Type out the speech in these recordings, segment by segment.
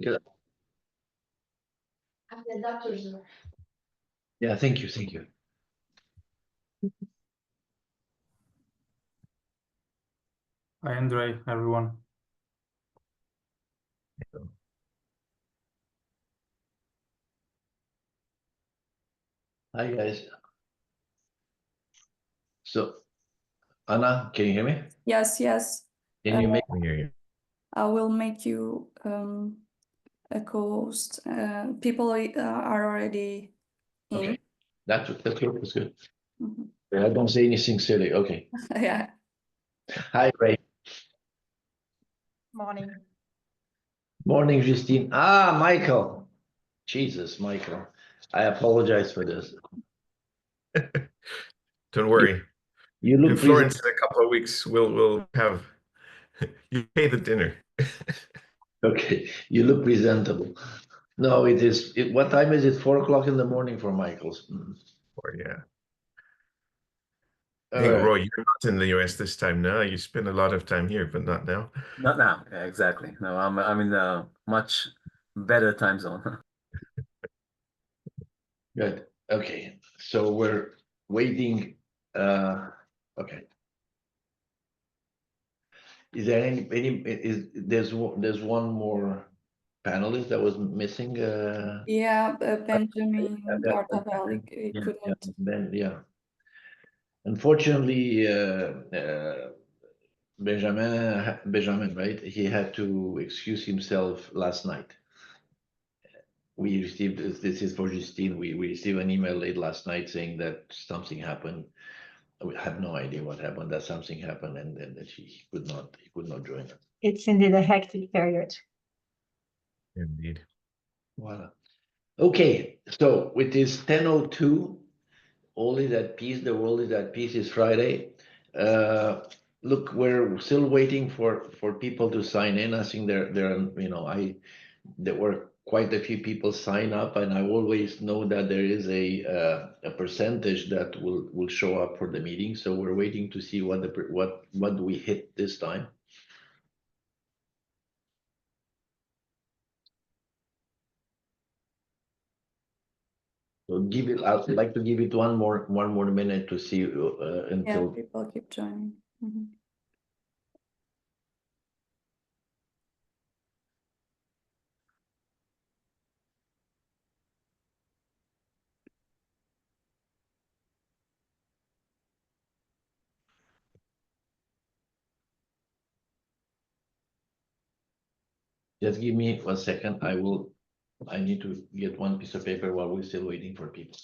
Good. Yeah, thank you, thank you. Hi, Andre, everyone. Hi, guys. So, Anna, can you hear me? Yes, yes. Can you make I will make you a co-host. People are already in. Okay, that's good. That's good. Mhm. I don't say anything silly. Okay. Yeah. Hi, Ray. Morning. Morning, Justine. Ah, Michael. Jesus, Michael. I apologize for this. Don't worry. You In look Florence in a couple of weeks, we'll have you pay the dinner. okay. You look presentable. No, it is. What time is it? 4 o'clock in the morning for Michael's. Or yeah. I All think right. Roy, you're not in the US this time now. You spend a lot of time here, but not now. Not now, yeah, exactly. No, I'm in a much better time zone. Good. Okay. So we're waiting. Okay. Is there there's one more panelist that was missing? Yeah, Benjamin Bartavelli Yeah, couldn't. then yeah. Unfortunately, Benjamin, right? He had to excuse himself last night. We received this is for Justine. We received an email late last night saying that something happened. We had no idea what happened. That something happened, and then that he could not join us. It's indeed a hectic period. Indeed. Voila. Okay, so with this 10:02, all is at peace. The world is at peace. Is Friday. Look, we're still waiting for people to sign in. I think there were quite a few people sign up, and I always know that there is a percentage that will show up for the meeting. So we're waiting to see what do we hit this time. So I'd like to give it one more minute to see until. Yeah, people keep joining. Mhm. Just give me 1 second. I need to get one piece of paper while we're still waiting for people.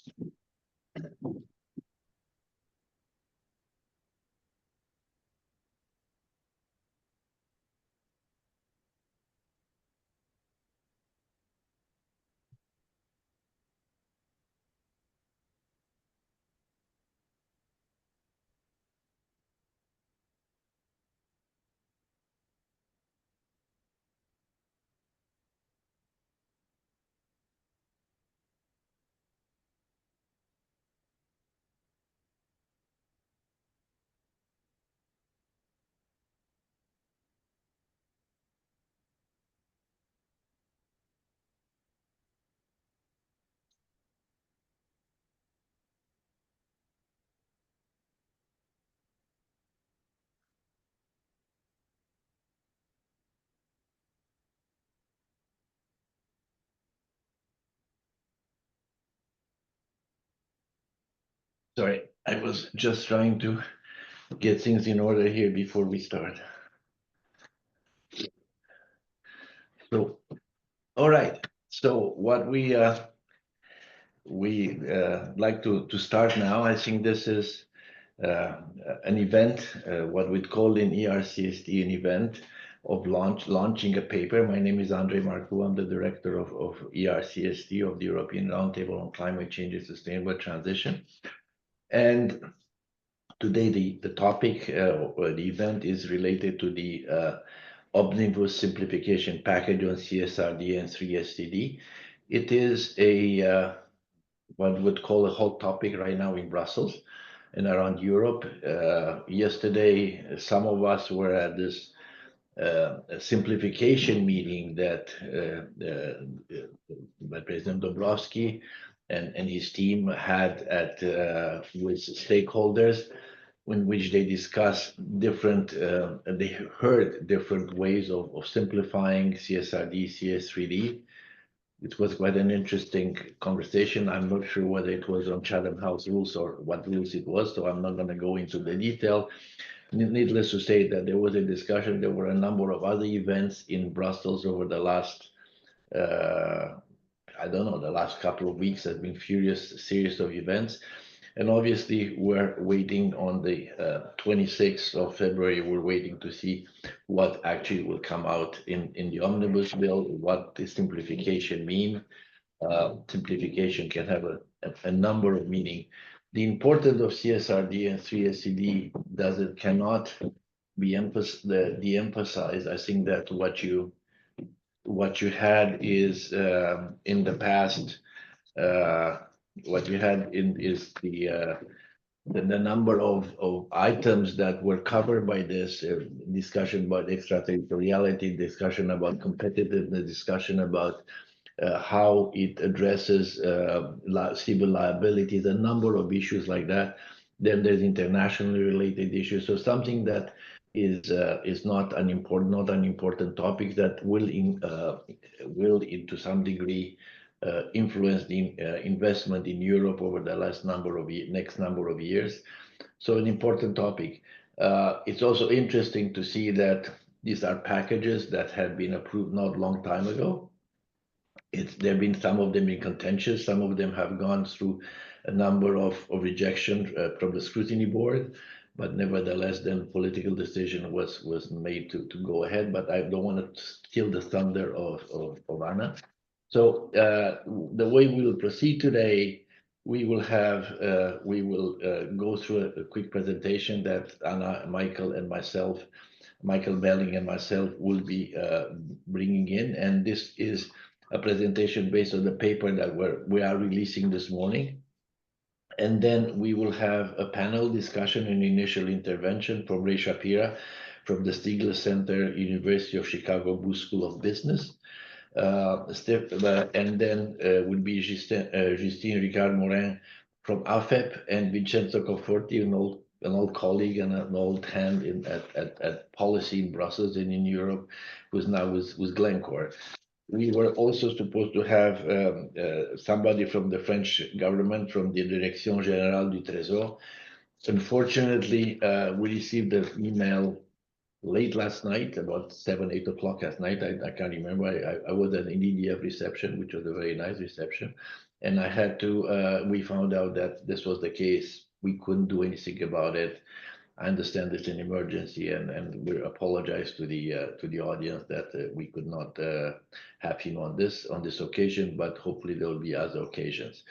Sorry, I was just trying to get things in order here before we start. So, all right. So what we like to start now. I think this is an event, what we'd call in ERCST an event of launching a paper. My name is Andre Marcu. I'm the director of ERCST, of the European Roundtable on Climate Change and Sustainable Transition. And today the topic, or the event is related to the Omnibus Simplification Package on CSRD and CSDDD. It is a what would call a hot topic right now in Brussels and around Europe. Yesterday, some of us were at this a simplification meeting that by President Dombrovskis and his team had at with stakeholders, in which they discussed different, they heard different ways of simplifying CSRD, CS3D. It was quite an interesting conversation. I'm not sure whether it was on Chatham House rules or what rules it was, so I'm not going to go into the detail. Needless to say that there was a discussion. There were a number of other events in Brussels over the last, I don't know, the last couple of weeks. Has been furious series of events. And obviously, we're waiting on the 26th of February. We're waiting to see what actually will come out in the omnibus bill, what the simplification mean. Simplification can have a number of meaning. The importance of CSRD and 3SCD cannot be de-emphasized. I think that what you had is in the past. What you had is the number of items that were covered by this discussion about extraterritoriality, discussion about competitiveness, discussion about how it addresses civil liabilities, a number of issues like that. Then there's internationally related issues. So something that is not an important topic that will to some degree influence the investment in Europe over the next number of years. So an important topic. It's also interesting to see that these are packages that have been approved not a long time ago. There have been some of them in contentious, some of them have gone through a number of rejection from the scrutiny board, but nevertheless, then political decision was made to go ahead. But I don't want to steal the thunder of Anna. So the way we will proceed today, we will go through a quick presentation that Anna, Michael Belling and myself will be bringing in, and this is a presentation based on the paper that we are releasing this morning. And then we will have a panel discussion and initial intervention from Ray Shapira from the Stiglitz Center, University of Chicago Booth School of Business. And then would be Justine Ricard-Morin from AFEP and Vincenzo Conforti, an old colleague and an old hand at policy in Brussels and in Europe, who's now with Glencore. We were also supposed to have somebody from the French government, from the Direction Générale du Trésor. Unfortunately, we received an email late last night, about 7-8 o'clock last night. I can't remember. I was at an EDF reception, which was a very nice reception. And I had to, we found out that this was the case. We couldn't do anything about it. I understand it's an emergency, and we apologize to the audience that we could not have him on this occasion, but hopefully there will be other occasions.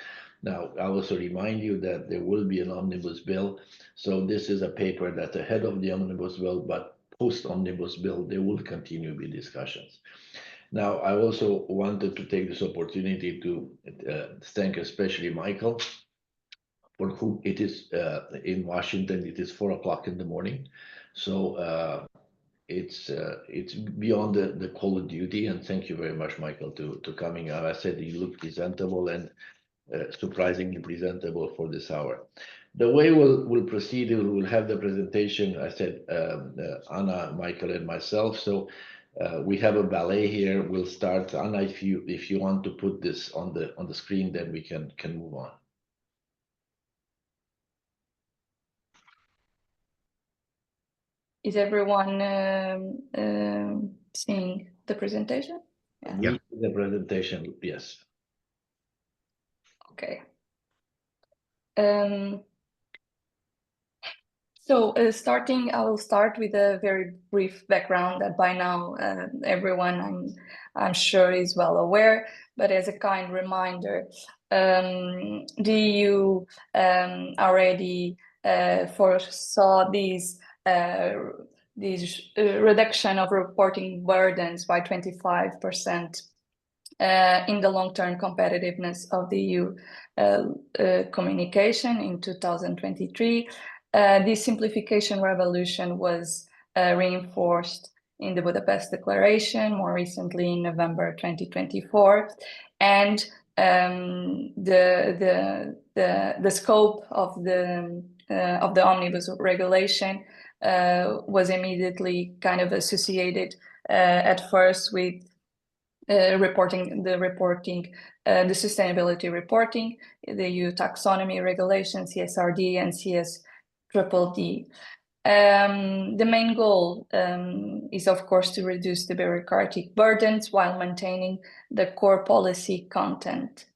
Now, I also remind you that there will be an omnibus bill. So this is a paper that's ahead of the omnibus bill, but post-omnibus bill, there will continue to be discussions. Now, I also wanted to take this opportunity to thank especially Michael, for whom it is in Washington, it is 4 o'clock in the morning. So it's beyond the call of duty. And thank you very much, Michael, to coming out. I said you look presentable and surprisingly presentable for this hour. The way we'll proceed, we'll have the presentation. I said Anna, Michael, and myself. So we have a ballet here. We'll start. Anna, if you want to put this on the screen, then we can move on. Is everyone seeing the presentation? Yeah. The presentation, yes. Okay. So I will start with a very brief background that by now everyone I'm sure is well aware, but as a kind reminder, the EU already foresaw these reduction of reporting burdens by 25% in the long-term competitiveness of the EU communication in 2023. This simplification revolution was reinforced in the Budapest Declaration, more recently in November 2024, and the scope of the Omnibus Regulation was immediately kind of associated at first with the sustainability reporting, the EU taxonomy regulation, CSRD and CSDDD. The main goal is, of course, to reduce the bureaucratic burdens while maintaining the core policy content.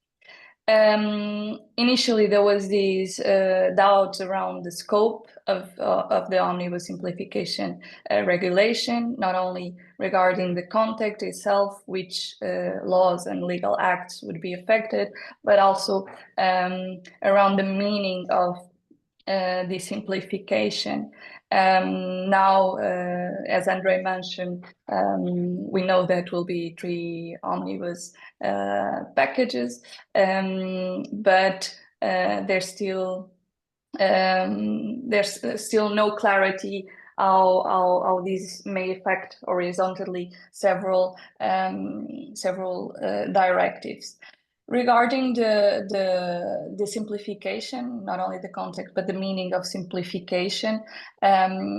Initially, there was these doubts around the scope of the Omnibus Simplification Regulation, not only regarding the context itself, which laws and legal acts would be affected, but also around the meaning of the simplification. Now, as Andre mentioned, we know that will be 3 omnibus packages, but there's still no clarity how these may affect horizontally several directives. Regarding the simplification, not only the context, but the meaning of simplification,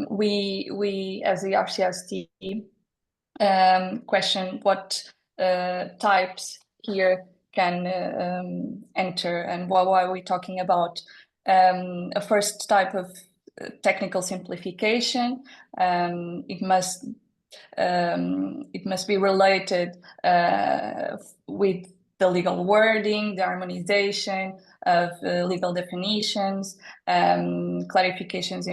we as the ERCST question what types here can enter, and why are we talking about a first type of technical simplification. It must be related with the legal wording, the harmonization of legal definitions, clarifications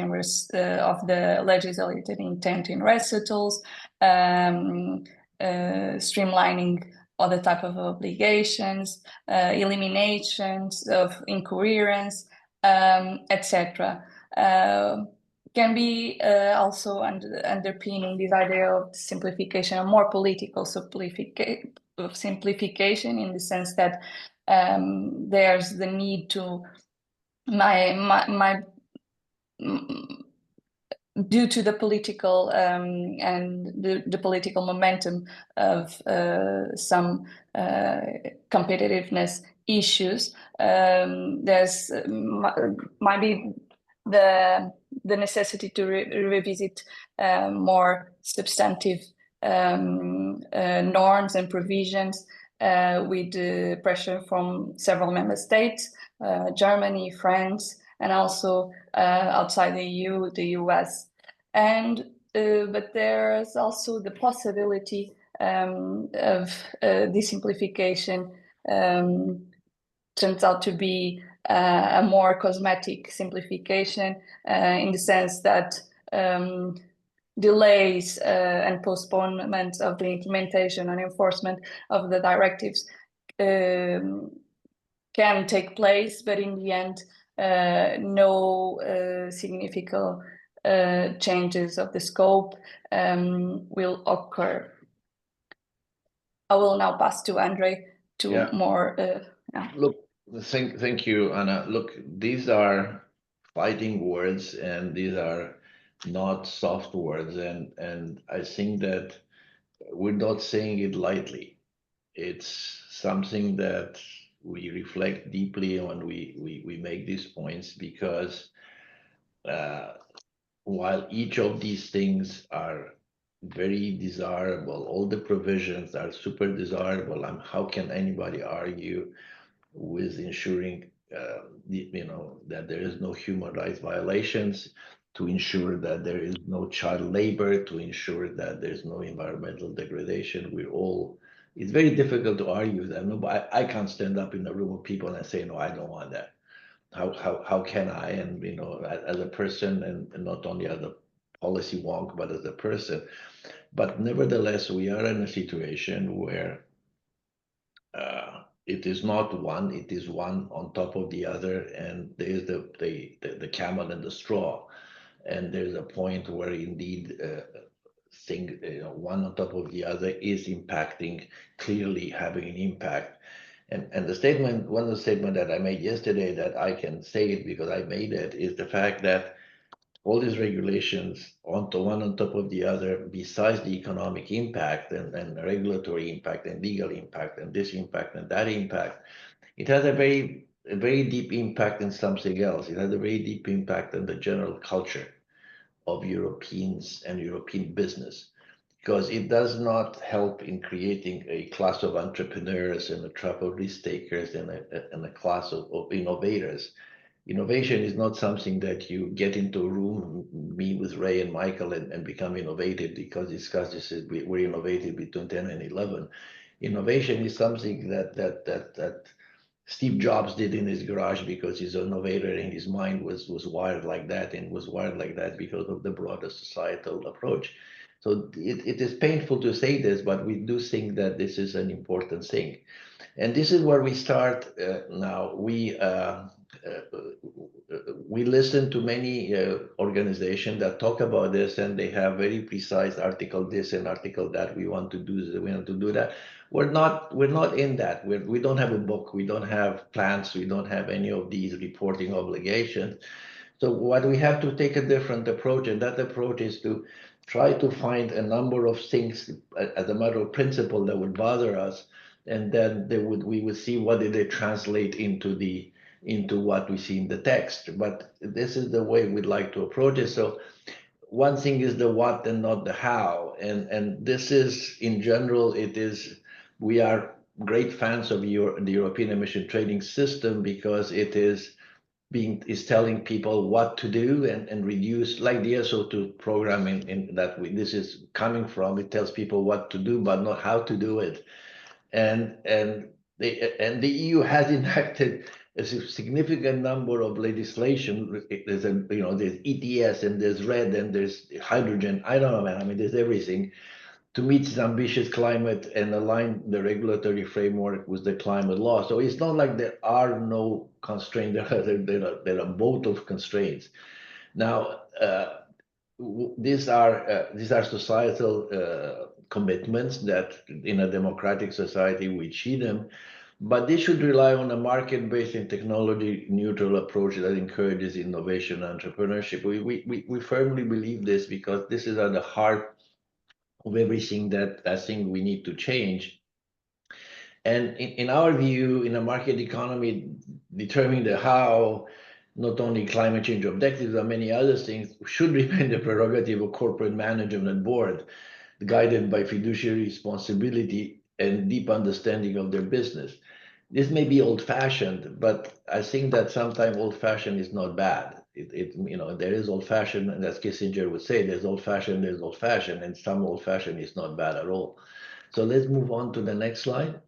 of the legislative intent in recitals, streamlining other type of obligations, eliminations of incoherence, etc. Can be also underpinning this idea of simplification, a more political simplification, in the sense that there's the need to due to the political and the political momentum of some competitiveness issues, there's might be the necessity to revisit more substantive norms and provisions with pressure from several member states, Germany, France, and also outside the EU, the US. And but there's also the possibility of desimplification turns out to be a more cosmetic simplification, in the sense that delays and postponement of the implementation and enforcement of the directives can take place, but in the end, no significant changes of the scope will occur. I will now pass to Andre to more. Look, thank you, Anna. Look, these are fighting words, and these are not soft words, and I think that we're not saying it lightly. It's something that we reflect deeply on. We make these points because while each of these things are very desirable, all the provisions are super desirable, and how can anybody argue with ensuring that there is no human rights violations, to ensure that there is no child labor, to ensure that there's no environmental degradation? It's very difficult to argue that. No, but I can't stand up in a room of people and say, no, I don't want that. How can I? And as a person, and not only as a policy wonk, but as a person. But nevertheless, we are in a situation where it is not one, it is one on top of the other, and there's the camel and the straw. And there's a point where indeed one on top of the other is impacting, clearly having an impact. And one of the statements that I made yesterday, that I can say it because I made it, is the fact that all these regulations onto one on top of the other, besides the economic impact and regulatory impact and legal impact and this impact and that impact, it has a very deep impact in something else. It has a very deep impact on the general culture of Europeans and European business, because it does not help in creating a class of entrepreneurs and a trap of risk takers and a class of innovators. Innovation is not something that you get into a room, me with Ray and Michael, and become innovative because we're innovative between 10 and 11. Innovation is something that Steve Jobs did in his garage because he's an innovator and his mind was wired like that, and was wired like that because of the broader societal approach. So it is painful to say this, but we do think that this is an important thing. And this is where we start now. We listen to many organizations that talk about this, and they have very precise article this and article that. We want to do this, we want to do that. We're not in that. We don't have a book. We don't have plans. We don't have any of these reporting obligations. So what we have to take a different approach, and that approach is to try to find a number of things as a matter of principle that would bother us, and then we would see what did they translate into what we see in the text. But this is the way we'd like to approach it. So one thing is the what and not the how, and this is, in general, we are great fans of the European emission trading system, because it is telling people what to do and reduce, like the SO2 program in that this is coming from. It tells people what to do but not how to do it, and the EU has enacted a significant number of legislation. There's there's ETS and there's RED and there's hydrogen. I don't know, man. I mean, there's everything to meet its ambitious climate and align the regulatory framework with the climate law. So it's not like there are no constraints. There are a boat of constraints. Now, these are societal commitments that in a democratic society we achieve them, but they should rely on a market-based and technology-neutral approach that encourages innovation and entrepreneurship. We firmly believe this, because this is at the heart of everything that I think we need to change. And in our view, in a market economy, determining the how, not only climate change objectives, but many other things, should remain the prerogative of corporate management and board, guided by fiduciary responsibility and deep understanding of their business. This may be old-fashioned, but I think that sometimes old-fashioned is not bad. There is old-fashioned, and as Kissinger would say, there's old-fashioned, and some old-fashioned is not bad at all. So let's move on to the next slide.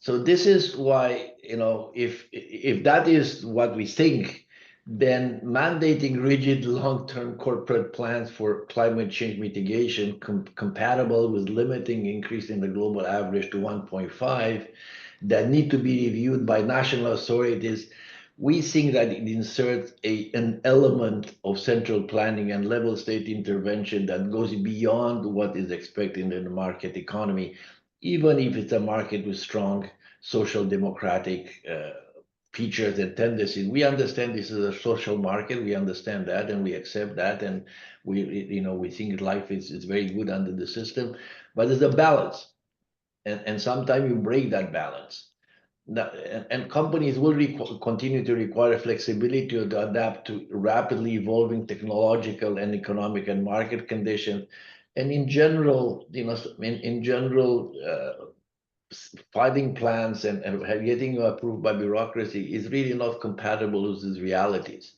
So this is why, if that is what we think, then mandating rigid long-term corporate plans for climate change mitigation compatible with limiting increase in the global average to 1.5 that need to be reviewed by national authorities, we think that it inserts an element of central planning and level state intervention that goes beyond what is expected in the market economy, even if it's a market with strong social democratic features and tendencies. We understand this is a social market. We understand that, and we accept that, and we think life is very good under the system. But there's a balance, and sometimes you break that balance. And companies will continue to require flexibility to adapt to rapidly evolving technological and economic and market conditions. And in general, filing plans and getting approved by bureaucracy is really not compatible with these realities.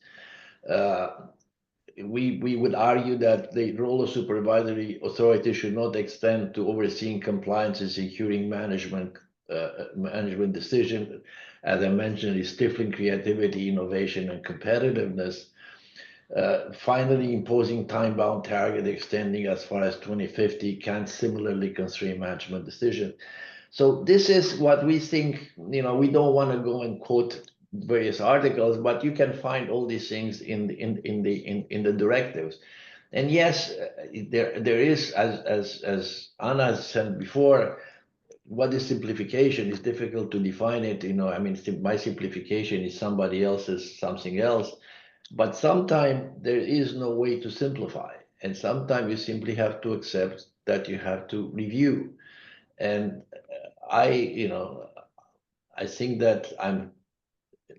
We would argue that the role of supervisory authority should not extend to overseeing compliance and securing management decision. As I mentioned, is stifling creativity, innovation, and competitiveness. Finally, imposing time-bound target extending as far as 2050 can similarly constrain management decisions. So this is what we think. We don't want to go and quote various articles, but you can find all these things in the directives. And yes, there is, as Anna said before, what is simplification? It's difficult to define it. My simplification is somebody else's something else. But sometimes there is no way to simplify. And sometimes you simply have to accept that you have to review. And I think that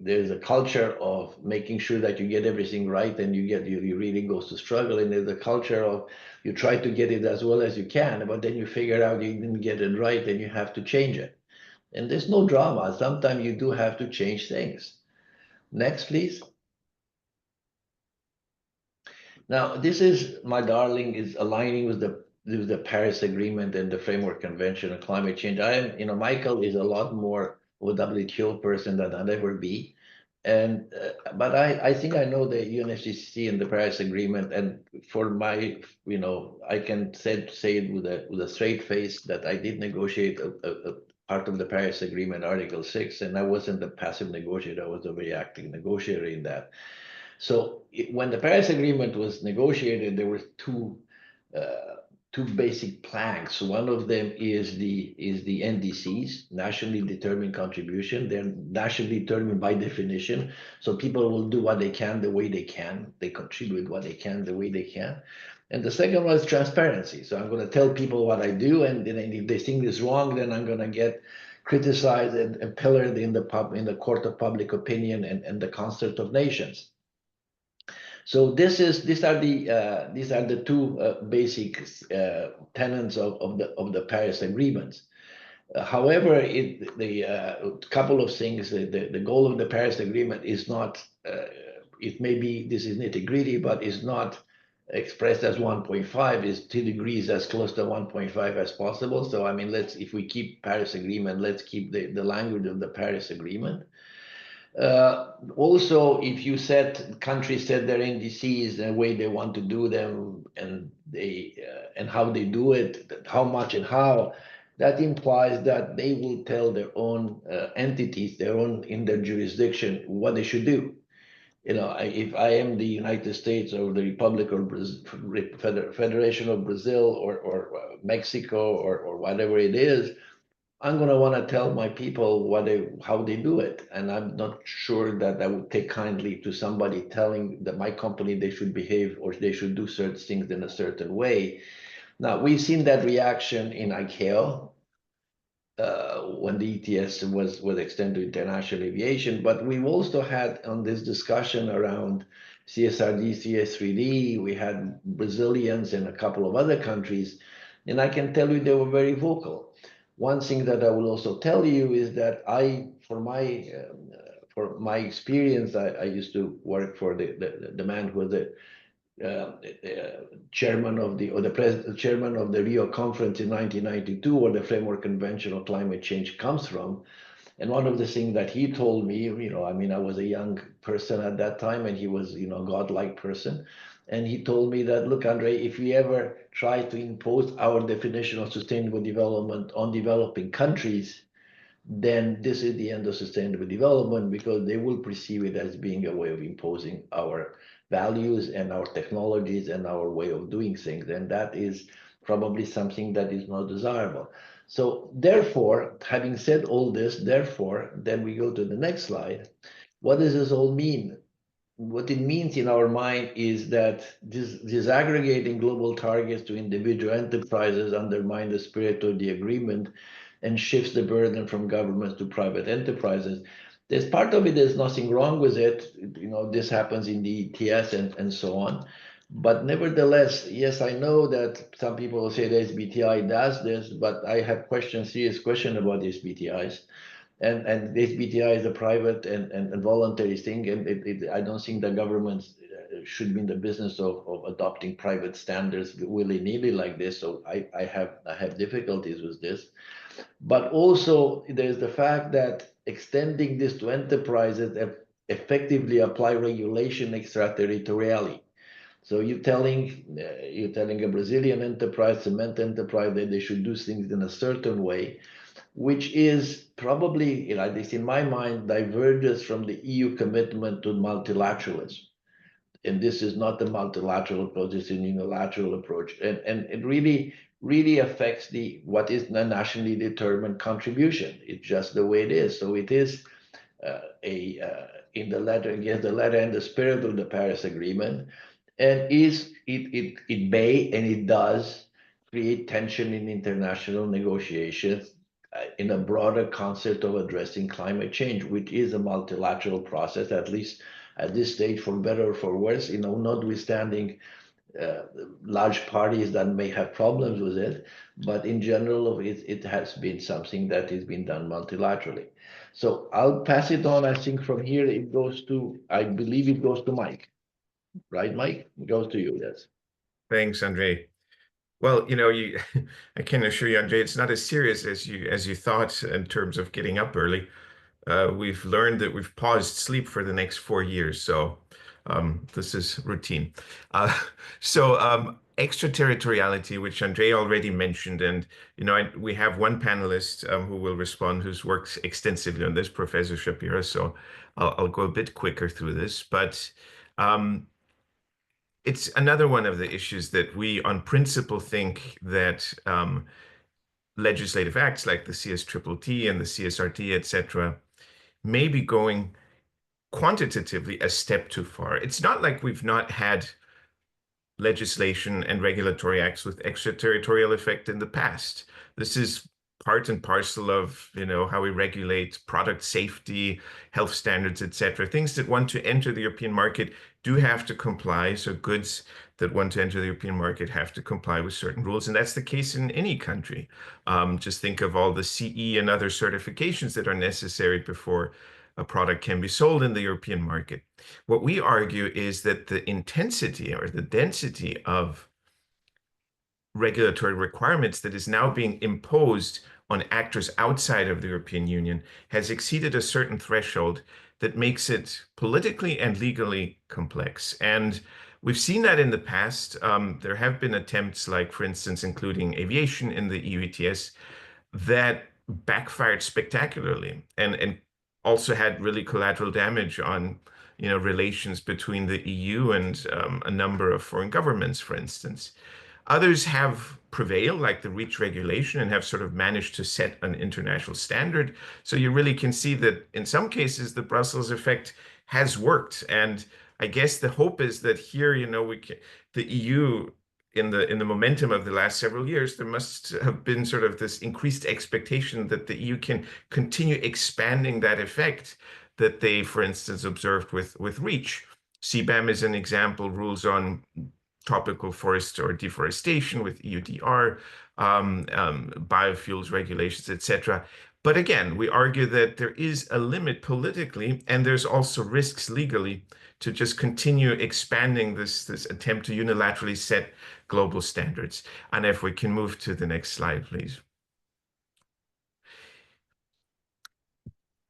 there's a culture of making sure that you get everything right, and you really goes to struggle. And there's a culture of you try to get it as well as you can, but then you figure out you didn't get it right and you have to change it. And there's no drama. Sometimes you do have to change things. Next, please. Now, this is, my darling, is aligning with the Paris Agreement and the Framework Convention on Climate Change. Michael is a lot more of a WTO person than I'll ever be. And but I think I know the UNFCCC and the Paris Agreement, and for my, I can say it with a straight face that I did negotiate a part of the Paris Agreement, Article 6, and I wasn't a passive negotiator, I was a very active negotiator in that. So when the Paris Agreement was negotiated, there were two basic planks. One of them is the NDCs, nationally determined contribution. They're nationally determined by definition. So people will do what they can the way they can. They contribute what they can the way they can. And the second one is transparency. So I'm going to tell people what I do, and then if they think it's wrong, then I'm going to get criticized and pillared in the court of public opinion and the concert of nations. So these are the two basic tenets of the Paris agreements. However, a couple of things. The goal of the Paris Agreement is not. It may be, this is nitty-gritty, but is not expressed as 1.5. Is 2 degrees as close to 1.5 as possible. So I mean, if we keep Paris Agreement, let's keep the language of the Paris Agreement. Also, if countries set their NDCs the way they want to do them, and how they do it, how much and how, that implies that they will tell their own entities, in their jurisdiction, what they should do. If I am the United States or the Republic of Brazil, Federation of Brazil or Mexico or whatever it is, I'm going to want to tell my people how they do it. And I'm not sure that I would take kindly to somebody telling that my company they should behave or they should do certain things in a certain way. Now, we've seen that reaction in ICAO when the ETS was extended to international aviation, but we've also had on this discussion around CSRD, CS3D, we had Brazilians and a couple of other countries, and I can tell you they were very vocal. One thing that I will also tell you is that for my experience, I used to work for the man who was the chairman of chairman of the Rio conference in 1992, where the Framework Convention on Climate Change comes from. And one of the things that he told me, I was a young person at that time, and he was, a godlike person. And he told me that, look, Andre, if we ever try to impose our definition of sustainable development on developing countries, then this is the end of sustainable development, because they will perceive it as being a way of imposing our values and our technologies and our way of doing things. And that is probably something that is not desirable. So therefore, having said all this, then we go to the next slide. What does this all mean? What it means in our mind is that disaggregating global targets to individual enterprises undermine the spirit of the agreement and shifts the burden from governments to private enterprises. There's part of it, there's nothing wrong with it. This happens in the ETS and so on. But nevertheless, yes, I know that some people will say the SBTI does this, but I have serious question about the SBTIs. And the SBTI is a private and voluntary thing, and I don't think the governments should be in the business of adopting private standards willy-nilly like this. So I have difficulties with this. But also there's the fact that extending this to enterprises effectively apply regulation extraterritorially. So you're telling a Brazilian enterprise, cement enterprise, that they should do things in a certain way, which is probably, at least in my mind, diverges from the EU commitment to multilateralism. And this is not the multilateral approach, it's a unilateral approach. And it really affects what is the nationally determined contribution. It's just the way it is. So it is in the letter, against the letter and the spirit of the Paris Agreement, and it may and it does create tension in international negotiations in a broader concept of addressing climate change, which is a multilateral process, at least at this stage, for better or for worse, notwithstanding large parties that may have problems with it, but in general, it has been something that is being done multilaterally. So I'll pass it on. I think from here it goes to, I believe it goes to Mike, right, Mike? It goes to you, yes. Thanks, Andre. Well, I can assure you, Andre, it's not as serious as you thought in terms of getting up early. We've learned that we've paused sleep for the next 4 years, so this is routine. Extraterritoriality, which Andre already mentioned, and we have one panelist who will respond, who's worked extensively on this, Professor Shapira. So I'll go a bit quicker through this, but it's another one of the issues that we, on principle, think that legislative acts like the CSDDD and the CSRD, etc., may be going quantitatively a step too far. It's not like we've not had legislation and regulatory acts with extraterritorial effect in the past. This is part and parcel of how we regulate product safety, health standards, etc. Things that want to enter the European market do have to comply. So goods that want to enter the European market have to comply with certain rules, and that's the case in any country. Just think of all the CE and other certifications that are necessary before a product can be sold in the European market. What we argue is that the intensity or the density of regulatory requirements that is now being imposed on actors outside of the European Union has exceeded a certain threshold that makes it politically and legally complex. And we've seen that in the past. There have been attempts like, for instance, including aviation in the EU ETS that backfired spectacularly and also had really collateral damage on relations between the EU and a number of foreign governments, for instance. Others have prevailed, like the REACH regulation, and have sort of managed to set an international standard. So you really can see that in some cases, the Brussels effect has worked. And I guess the hope is that here, the EU, in the momentum of the last several years, there must have been sort of this increased expectation that the EU can continue expanding that effect that they, for instance, observed with REACH. CBAM is an example, rules on tropical forest or deforestation with EUDR, biofuels regulations, etc. But again, we argue that there is a limit politically, and there's also risks legally to just continue expanding this attempt to unilaterally set global standards. And if we can move to the next slide, please.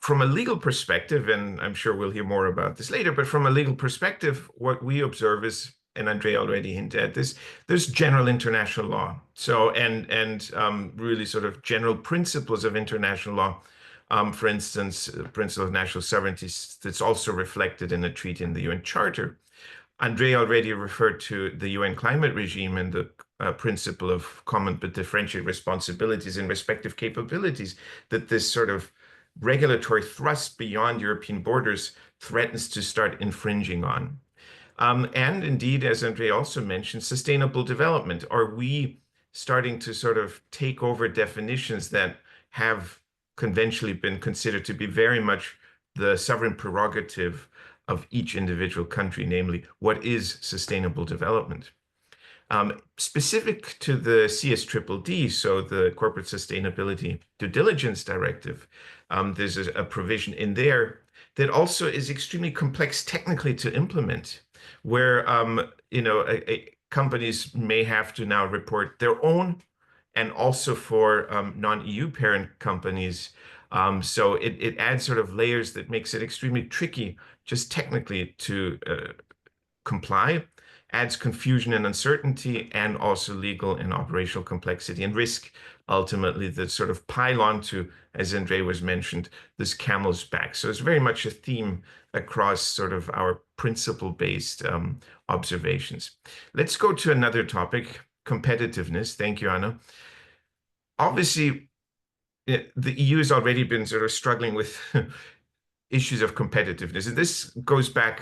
From a legal perspective, and I'm sure we'll hear more about this later, but from a legal perspective, what we observe is, and Andre already hinted at this, there's general international law. So, and really sort of general principles of international law. For instance, principle of national sovereignty that's also reflected in a treaty in the UN Charter. Andre already referred to the UN climate regime and the principle of common but differentiated responsibilities and respective capabilities, that this sort of regulatory thrust beyond European borders threatens to start infringing on. And indeed, as Andre also mentioned, sustainable development. Are we starting to sort of take over definitions that have conventionally been considered to be very much the sovereign prerogative of each individual country, namely, what is sustainable development? Specific to the CSDDD, so the Corporate Sustainability Due Diligence Directive, there's a provision in there that also is extremely complex technically to implement, where companies may have to now report their own, and also for non-EU parent companies. So it adds sort of layers that makes it extremely tricky just technically to comply, adds confusion and uncertainty, and also legal and operational complexity and risk, ultimately, that sort of pile onto, as Andre was mentioned, this camel's back. So it's very much a theme across sort of our principle-based observations. Let's go to another topic, competitiveness. Thank you, Anna. Obviously, the EU has already been sort of struggling with issues of competitiveness. And this goes back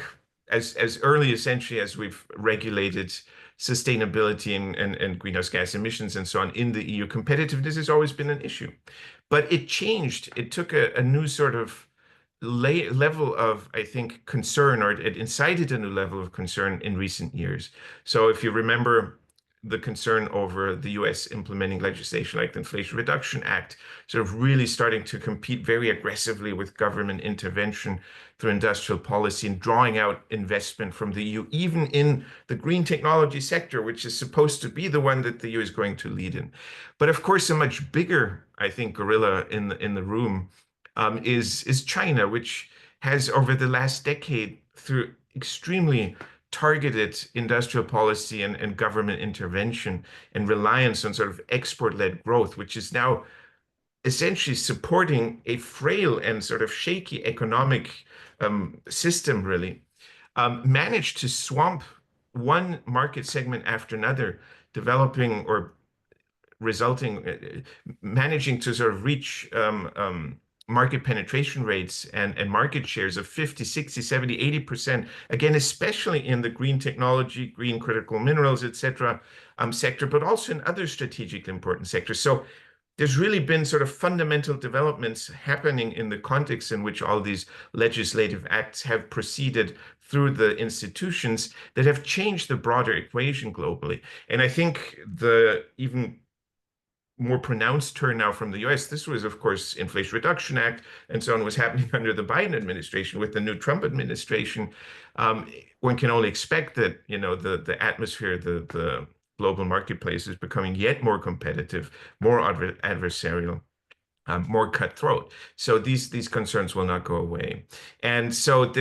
as early essentially as we've regulated sustainability and greenhouse gas emissions and so on in the EU. Competitiveness has always been an issue, but it changed. It took a new sort of level of, I think, concern, or it incited a new level of concern in recent years. So if you remember the concern over the US implementing legislation like the Inflation Reduction Act, sort of really starting to compete very aggressively with government intervention through industrial policy and drawing out investment from the EU, even in the green technology sector, which is supposed to be the one that the EU is going to lead in. But of course, a much bigger, I think, gorilla in the room is China, which has over the last decade, through extremely targeted industrial policy and government intervention and reliance on sort of export-led growth, which is now essentially supporting a frail and sort of shaky economic system, really, managed to swamp one market segment after another, developing or resulting, managing to sort of reach market penetration rates and market shares of 50, 60, 70, 80%, again, especially in the green technology, green critical minerals, etc., sector, but also in other strategically important sectors. So there's really been sort of fundamental developments happening in the context in which all these legislative acts have proceeded through the institutions that have changed the broader equation globally. And I think the even more pronounced turn now from the US, this was, of course, Inflation Reduction Act and so on was happening under the Biden administration. With the new Trump administration, one can only expect that, you know, the atmosphere, the global marketplace is becoming yet more competitive, more adversarial, more cutthroat. So these concerns will not go away. And so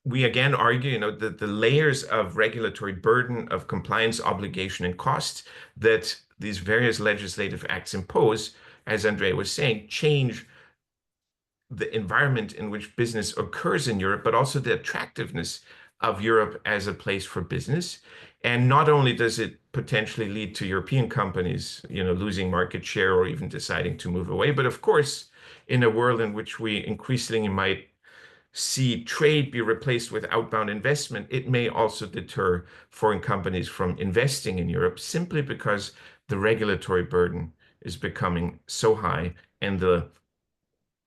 we again argue, you know, that the layers of regulatory burden, of compliance obligation and costs that these various legislative acts impose, as Andrea was saying, change the environment in which business occurs in Europe, but also the attractiveness of Europe as a place for business. And not only does it potentially lead to European companies, you know, losing market share or even deciding to move away, but of course, in a world in which we increasingly might see trade be replaced with outbound investment, it may also deter foreign companies from investing in Europe simply because the regulatory burden is becoming so high and the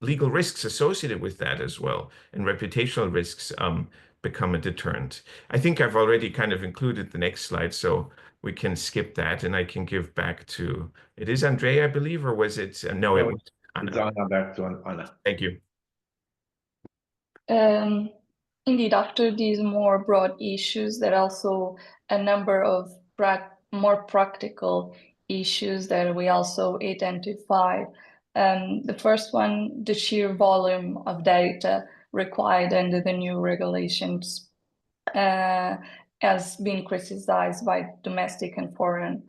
legal risks associated with that as well and reputational risks become a deterrent. I think I've already kind of included the next slide, so we can skip that and I can give back to, it is Andrea, I believe, or was it? No, it was Anna. It's Anna, back to Anna. Thank you. Indeed, after these more broad issues, there are also a number of more practical issues that we also identify. The first one, the sheer volume of data required under the new regulations has been criticized by domestic and foreign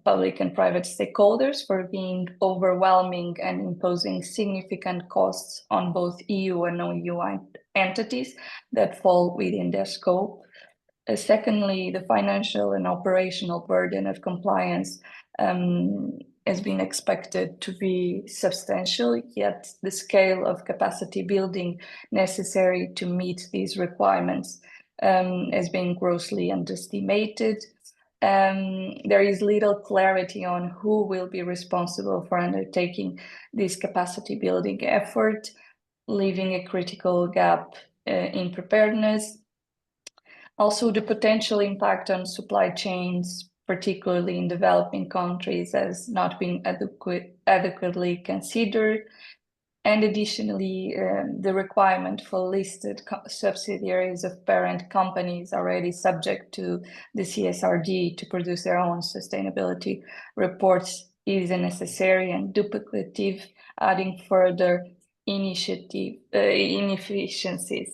public and private stakeholders for being overwhelming and imposing significant costs on both EU and non-EU entities that fall within their scope. Secondly, the financial and operational burden of compliance has been expected to be substantial, yet the scale of capacity building necessary to meet these requirements has been grossly underestimated. There is little clarity on who will be responsible for undertaking this capacity building effort, leaving a critical gap in preparedness. Also, the potential impact on supply chains, particularly in developing countries, has not been adequately considered. And additionally, the requirement for listed subsidiaries of parent companies already subject to the CSRD to produce their own sustainability reports is unnecessary and duplicative, adding further inefficiencies.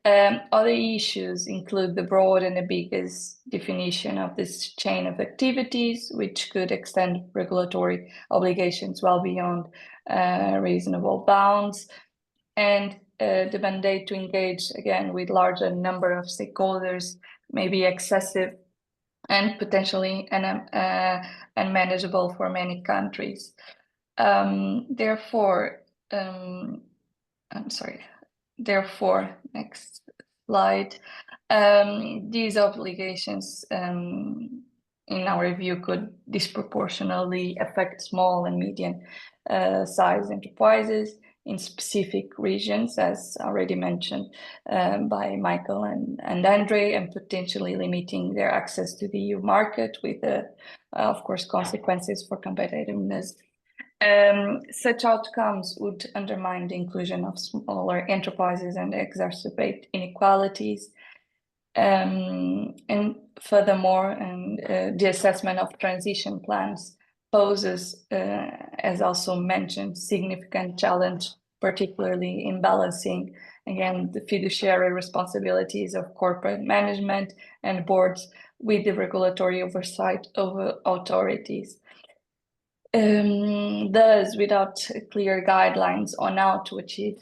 Other issues include the broad and ambiguous definition of this chain of activities, which could extend regulatory obligations well beyond reasonable bounds, and the mandate to engage again with larger number of stakeholders may be excessive and potentially unmanageable for many countries. Therefore, I'm sorry. therefore, next slide, these obligations, in our view, could disproportionately affect small and medium sized enterprises in specific regions, as already mentioned by Michael and Andre, and potentially limiting their access to the EU market with, of course, consequences for competitiveness. Such outcomes would undermine the inclusion of smaller enterprises and exacerbate inequalities. And furthermore, the assessment of transition plans poses, as also mentioned, significant challenge, particularly in balancing, again, the fiduciary responsibilities of corporate management and boards with the regulatory oversight of authorities. Thus, without clear guidelines on how to achieve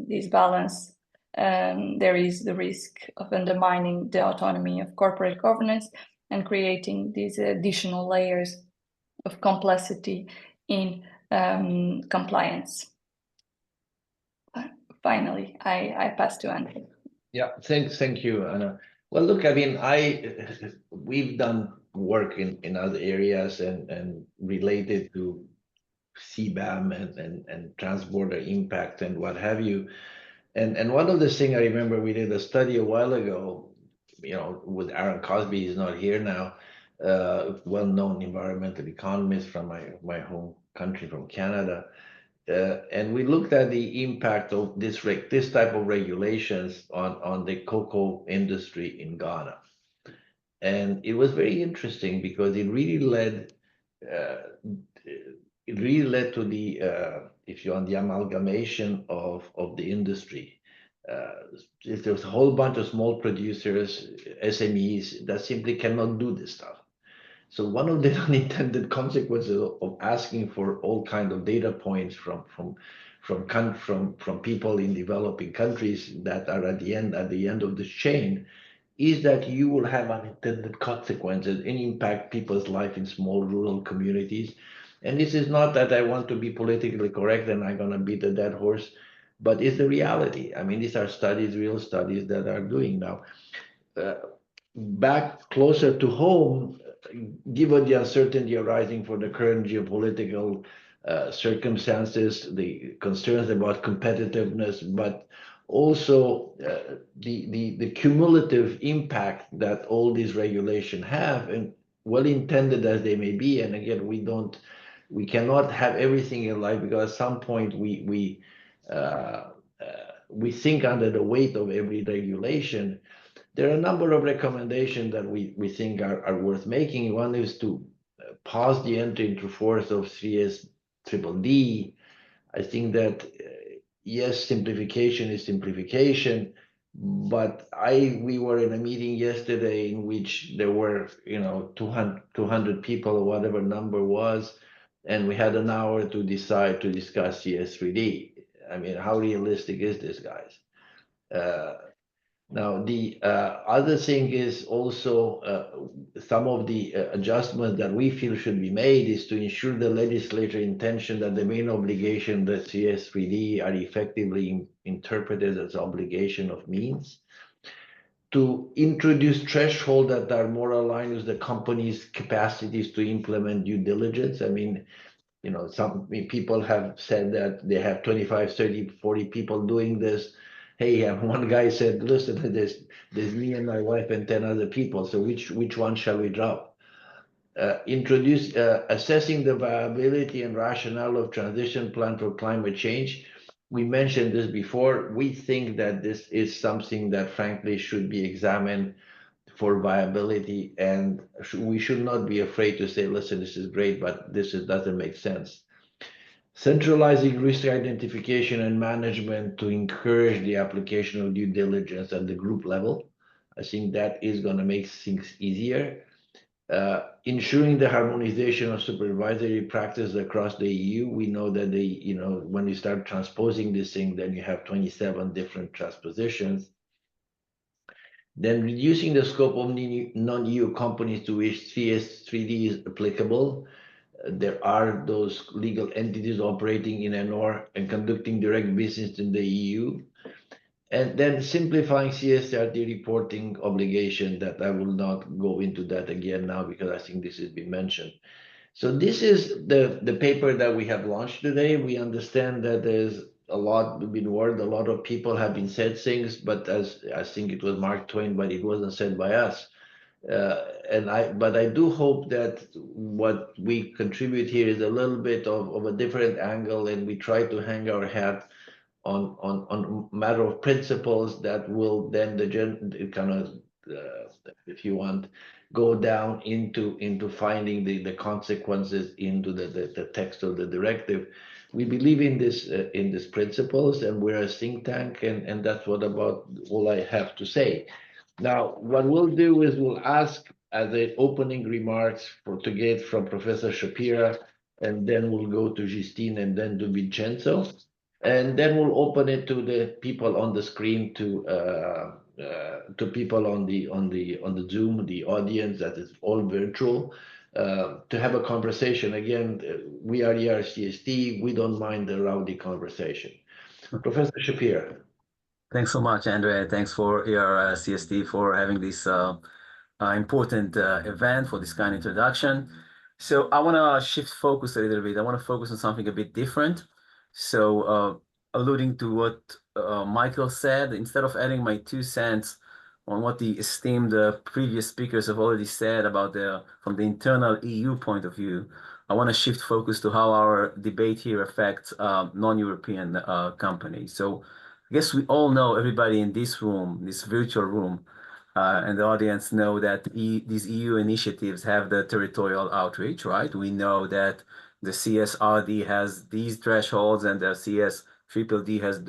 this balance, there is the risk of undermining the autonomy of corporate governance and creating these additional layers of complexity in compliance. Finally, I pass to Andre. Yeah, thank you, Anna. Well, look, I mean, we've done work in other areas and related to CBAM and transborder impact and what have you. And one of the things I remember, we did a study a while ago, with Aaron Cosby, he's not here now, well-known environmental economist from my home country, from Canada. And we looked at the impact of this type of regulations on the cocoa industry in Ghana. And it was very interesting because it really led to the if you want, the amalgamation of the industry. There was a whole bunch of small producers, SMEs, that simply cannot do this stuff. So one of the unintended consequences of asking for all kinds of data points from people in developing countries that are at the end of the chain is that you will have unintended consequences and impact people's life in small rural communities. And this is not that I want to be politically correct and I'm going to beat a dead horse, but it's the reality. I mean, these are studies, real studies that are doing now. Back closer to home, given the uncertainty arising from the current geopolitical circumstances, the concerns about competitiveness, but also the cumulative impact that all these regulations have, and well-intended as they may be, and again, we cannot have everything in life, because at some point we think under the weight of every regulation. There are a number of recommendations that we think are worth making. One is to pause the entry into force of CSDDD. I think that yes, simplification is simplification, but we were in a meeting yesterday in which there were 200 people or whatever number was, and we had an hour to discuss CSDDD. I mean, how realistic is this, guys? Now, the other thing is also some of the adjustments that we feel should be made is to ensure the legislature intention that the main obligation, the CSDDD, are effectively interpreted as obligation of means, to introduce thresholds that are more aligned with the company's capacities to implement due diligence. I mean, some people have said that they have 25, 30, 40 people doing this. Hey, one guy said, listen, there's me and my wife and 10 other people, so which one shall we drop? Introduce assessing the viability and rationale of transition plan for climate change. We mentioned this before. We think that this is something that frankly should be examined for viability, and we should not be afraid to say, listen, this is great, but doesn't make sense. Centralizing risk identification and management to encourage the application of due diligence at the group level. I think that is going to make things easier. Ensuring the harmonization of supervisory practice across the EU. We know that when you start transposing this thing, then you have 27 different transpositions. Then reducing the scope of non-EU companies to which CSDDD is applicable. There are those legal entities operating in NR and conducting direct business in the EU. And then simplifying CSRD reporting obligation, that I will not go into that again now because I think this has been mentioned. So this is the paper that we have launched today. We understand that there's a lot been word, a lot of people have been said things, but as I think it was Mark Twain, but it wasn't said by us. But I do hope that what we contribute here is a little bit of a different angle, and we try to hang our hat on matter of principles that will then if you want, go down into finding the consequences into the text of the directive. We believe in this principles, and we're a think tank, and that's what about all I have to say. Now, what we'll do is we'll ask as the opening remarks to get from Professor Shapira, and then we'll go to Justine and then to Vincenzo. And then we'll open it to the people on the screen, to people on the Zoom, the audience that is all virtual, to have a conversation. Again, we are ERCST. We don't mind the rowdy conversation. Professor Shapira. Thanks so much, Andre. Thanks for ERCST for having this important event, for this kind of introduction. So I want to shift focus a little bit. I want to focus on something a bit different. So alluding to what Michael said, instead of adding my 2 cents on what the esteemed previous speakers have already said about from the internal EU point of view, I want to shift focus to how our debate here affects non-European companies. So I guess we all know, everybody in this room, this virtual room, and the audience know that these EU initiatives have the territorial outreach, right? We know that the CSRD has these thresholds and the CSDDD has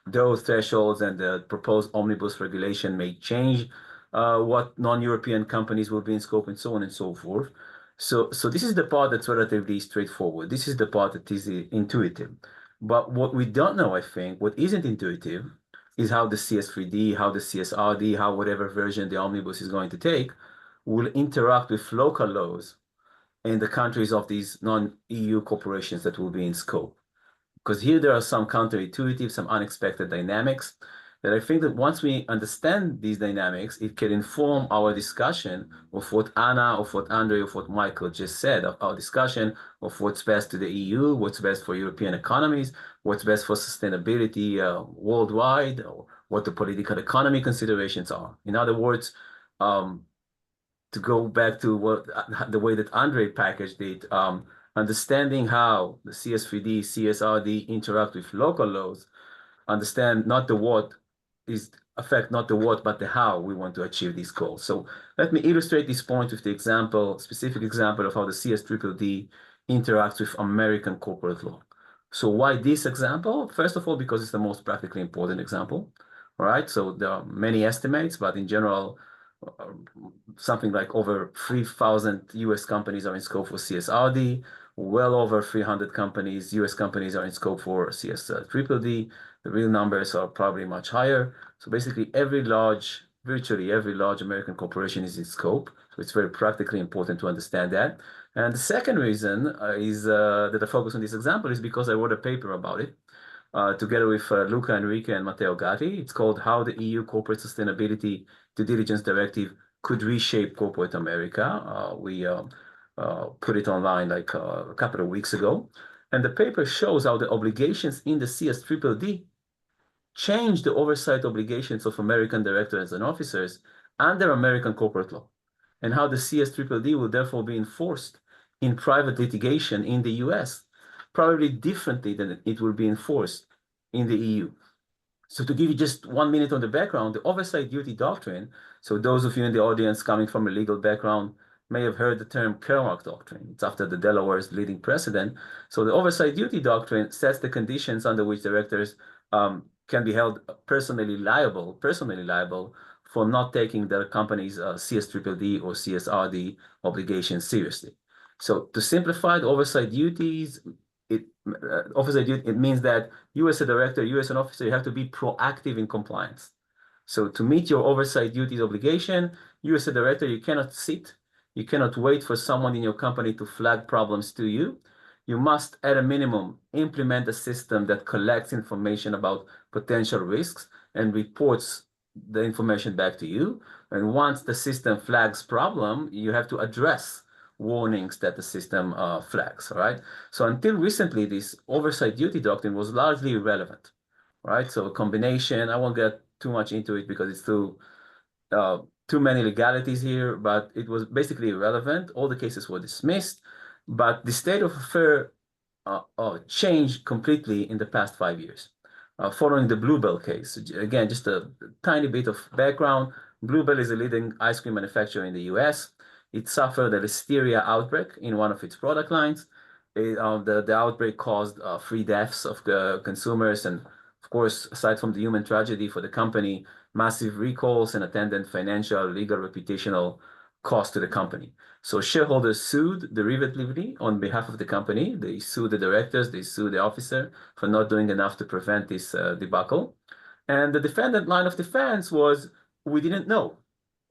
those thresholds, and the proposed Omnibus Regulation may change what non-European companies will be in scope, and so on and so forth. So this is the part that's relatively straightforward. This is the part that is intuitive. But what we don't know, I think, what isn't intuitive, is how the CS3D, how the CSRD, how whatever version the Omnibus is going to take, will interact with local laws in the countries of these non-EU corporations that will be in scope. Because here there are some counterintuitive, some unexpected dynamics that I think that once we understand these dynamics, it can inform our discussion of what Anna, of what Andre, of what Michael just said, of our discussion of what's best to the EU, what's best for European economies, what's best for sustainability worldwide, or what the political economy considerations are. In other words, to go back to the way that Andre packaged it, understanding how the CS3D, CSRD interact with local laws, understand not the what is affect not the what, but the how we want to achieve these goals. So let me illustrate this point with the specific example of how the CSDDD interacts with American corporate law. So why this example? First of all, because it's the most practically important example, all right? So there are many estimates, but in general, something like over 3,000 US companies are in scope for CSRD, well over 300 companies, US companies are in scope for CSDDD. The real numbers are probably much higher. So basically virtually every large American corporation is in scope. So it's very practically important to understand that. And the second reason is that I focus on this example is because I wrote a paper about it together with Luca Enrique and Matteo Gatti. It's called How the EU Corporate Sustainability Due Diligence Directive Could Reshape Corporate America. We put it online like a couple of weeks ago. And the paper shows how the obligations in the CSDDD change the oversight obligations of American directors and officers under American corporate law, and how the CSDDD will therefore be enforced in private litigation in the US, probably differently than it will be enforced in the EU. So to give you just 1 minute on the background, the oversight duty doctrine, so those of you in the audience coming from a legal background may have heard the term Kermark doctrine. It's after the Delaware's leading precedent. So the oversight duty doctrine sets the conditions under which directors can be held personally liable for not taking their company's CSDDD or CSRD obligations seriously. So to simplify the oversight duties, it means that you as a director, you as an officer, you have to be proactive in compliance. So to meet your oversight duties obligation, you as a director, you cannot sit, you cannot wait for someone in your company to flag problems to you. You must, at a minimum, implement a system that collects information about potential risks and reports the information back to you. And once the system flags problem, you have to address warnings that the system flags, all right? So until recently, this oversight duty doctrine was largely irrelevant, right? So a combination, I won't get too much into it because it's too many legalities here, but it was basically irrelevant. All the cases were dismissed, but the state of affair changed completely in the past 5 years. Following the Bluebell case. Again, just a tiny bit of background. Bluebell is a leading ice cream manufacturer in the US. It suffered a listeria outbreak in one of its product lines. The outbreak caused 3 deaths of the consumers, and of course, aside from the human tragedy for the company, massive recalls and attendant financial, legal, reputational cost to the company. So shareholders sued derivatively on behalf of the company. They sued the directors, they sued the officer for not doing enough to prevent this debacle. And the defendant line of defense was, we didn't know,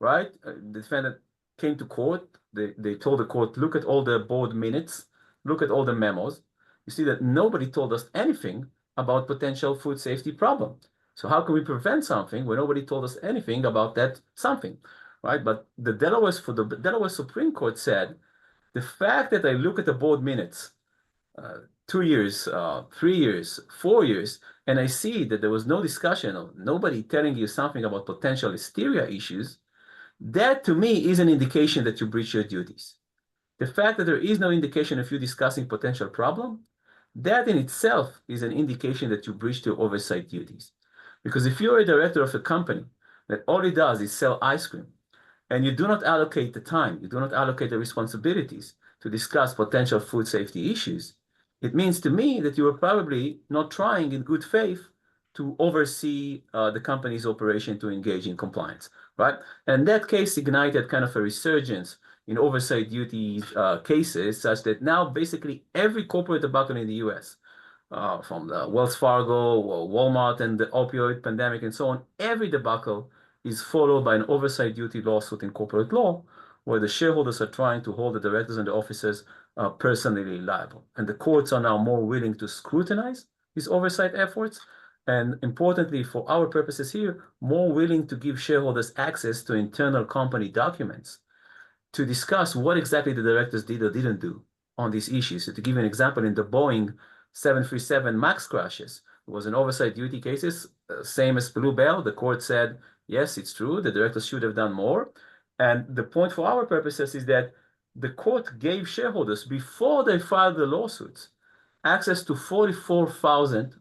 right? The defendant came to court. They told the court, look at all the board minutes, look at all the memos. You see that nobody told us anything about potential food safety problem. So how can we prevent something when nobody told us anything about that something? Right, but the Delaware Supreme Court said the fact that I look at the board minutes, 2 years, 3 years, 4 years, and I see that there was no discussion of nobody telling you something about potential listeria issues, that to me is an indication that you breach your duties. The fact that there is no indication of you discussing potential problem, that in itself is an indication that you breached your oversight duties. Because if you're a director of a company that all it does is sell ice cream, and you do not allocate the time, you do not allocate the responsibilities to discuss potential food safety issues, it means to me that you are probably not trying in good faith to oversee the company's operation to engage in compliance, right? And that case ignited kind of a resurgence in oversight duties cases, such that now basically every corporate debacle in the US, from the Wells Fargo, Walmart, and the opioid pandemic and so on, every debacle is followed by an oversight duty lawsuit in corporate law, where the shareholders are trying to hold the directors and the officers personally liable. And the courts are now more willing to scrutinize these oversight efforts, and importantly, for our purposes here, more willing to give shareholders access to internal company documents to discuss what exactly the directors did or didn't do on these issues. So to give you an example, in the Boeing 737 MAX crashes, it was an oversight duty cases, same as Bluebell. The court said, yes, it's true, the directors should have done more. And the point for our purposes is that the court gave shareholders, before they filed the lawsuits, access to 44,000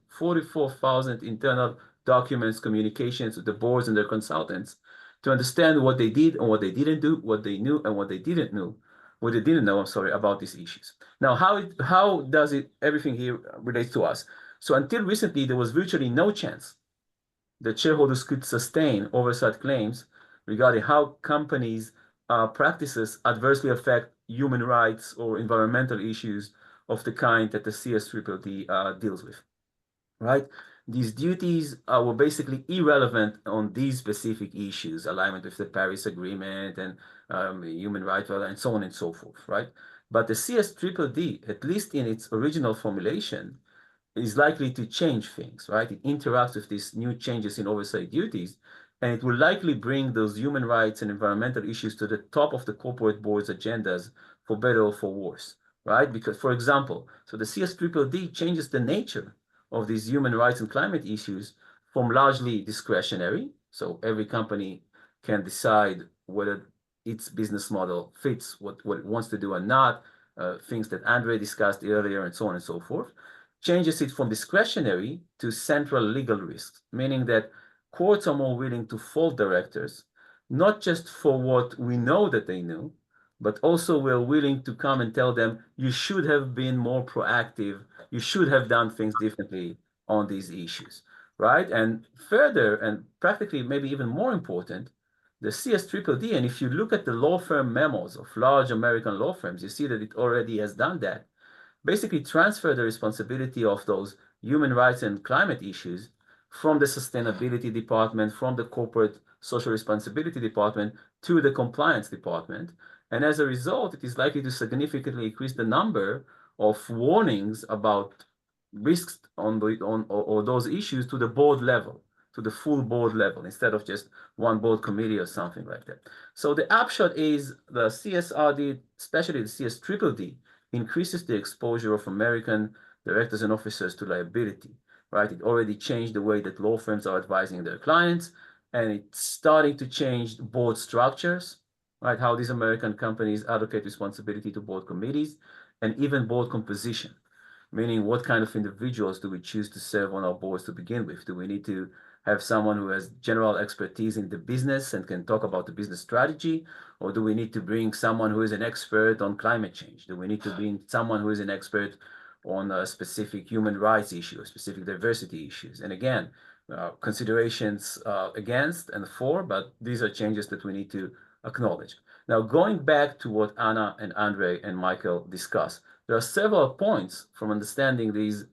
internal documents, communications with the boards and their consultants, to understand what they did and what they didn't do, what they knew and what they didn't know, about these issues. Now, how does everything here relates to us? So until recently, there was virtually no chance that shareholders could sustain oversight claims regarding how companies' practices adversely affect human rights or environmental issues of the kind that the CSDDD deals with, right? These duties were basically irrelevant on these specific issues, alignment with the Paris Agreement and human rights, and so on and so forth, right? But the CSDDD, at least in its original formulation, is likely to change things, right? It interacts with these new changes in oversight duties, and it will likely bring those human rights and environmental issues to the top of the corporate board's agendas, for better or for worse, right? Because, for example, so the CSDDD changes the nature of these human rights and climate issues from largely discretionary, so every company can decide whether its business model fits what it wants to do or not, things that Andre discussed earlier and so on and so forth, changes it from discretionary to central legal risks, meaning that courts are more willing to fault directors, not just for what we know that they knew, but also we're willing to come and tell them, you should have been more proactive, you should have done things differently on these issues, right? And further, and practically maybe even more important, the CSDDD, and if you look at the law firm memos of large American law firms, you see that it already has done that, basically transfer the responsibility of those human rights and climate issues from the sustainability department, from the corporate social responsibility department to the compliance department. And as a result, it is likely to significantly increase the number of warnings about risks or those issues to the board level, to the full board level instead of just one board committee or something like that. So the upshot is the CSRD, especially the CSDDD, increases the exposure of American directors and officers to liability, right? It already changed the way that law firms are advising their clients, and it's starting to change board structures, right? How these American companies allocate responsibility to board committees and even board composition, meaning what kind of individuals do we choose to serve on our boards to begin with? Do we need to have someone who has general expertise in the business and can talk about the business strategy? Or do we need to bring someone who is an expert on climate change? Do we need to bring someone who is an expert on a specific human rights issue, specific diversity issues? And again, considerations against and for, but these are changes that we need to acknowledge. Now, going back to what Anna and Andre and Michael discussed, there are several points from understanding these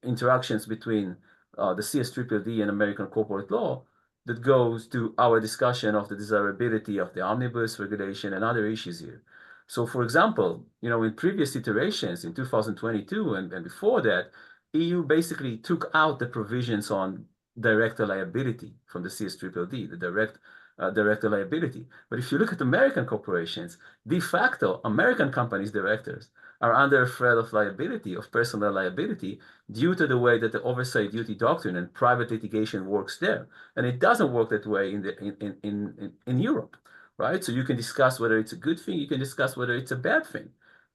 interactions between the CSDDD and American corporate law that goes to our discussion of the desirability of the Omnibus Regulation and other issues here. So, for example, in previous iterations in 2022 and before that, EU basically took out the provisions on director liability from the CSDDD, the director liability. But if you look at American corporations, de facto, American companies' directors are under threat of liability, of personal liability, due to the way that the oversight duty doctrine and private litigation works there. And it doesn't work that way in Europe, right? So you can discuss whether it's a good thing, you can discuss whether it's a bad thing.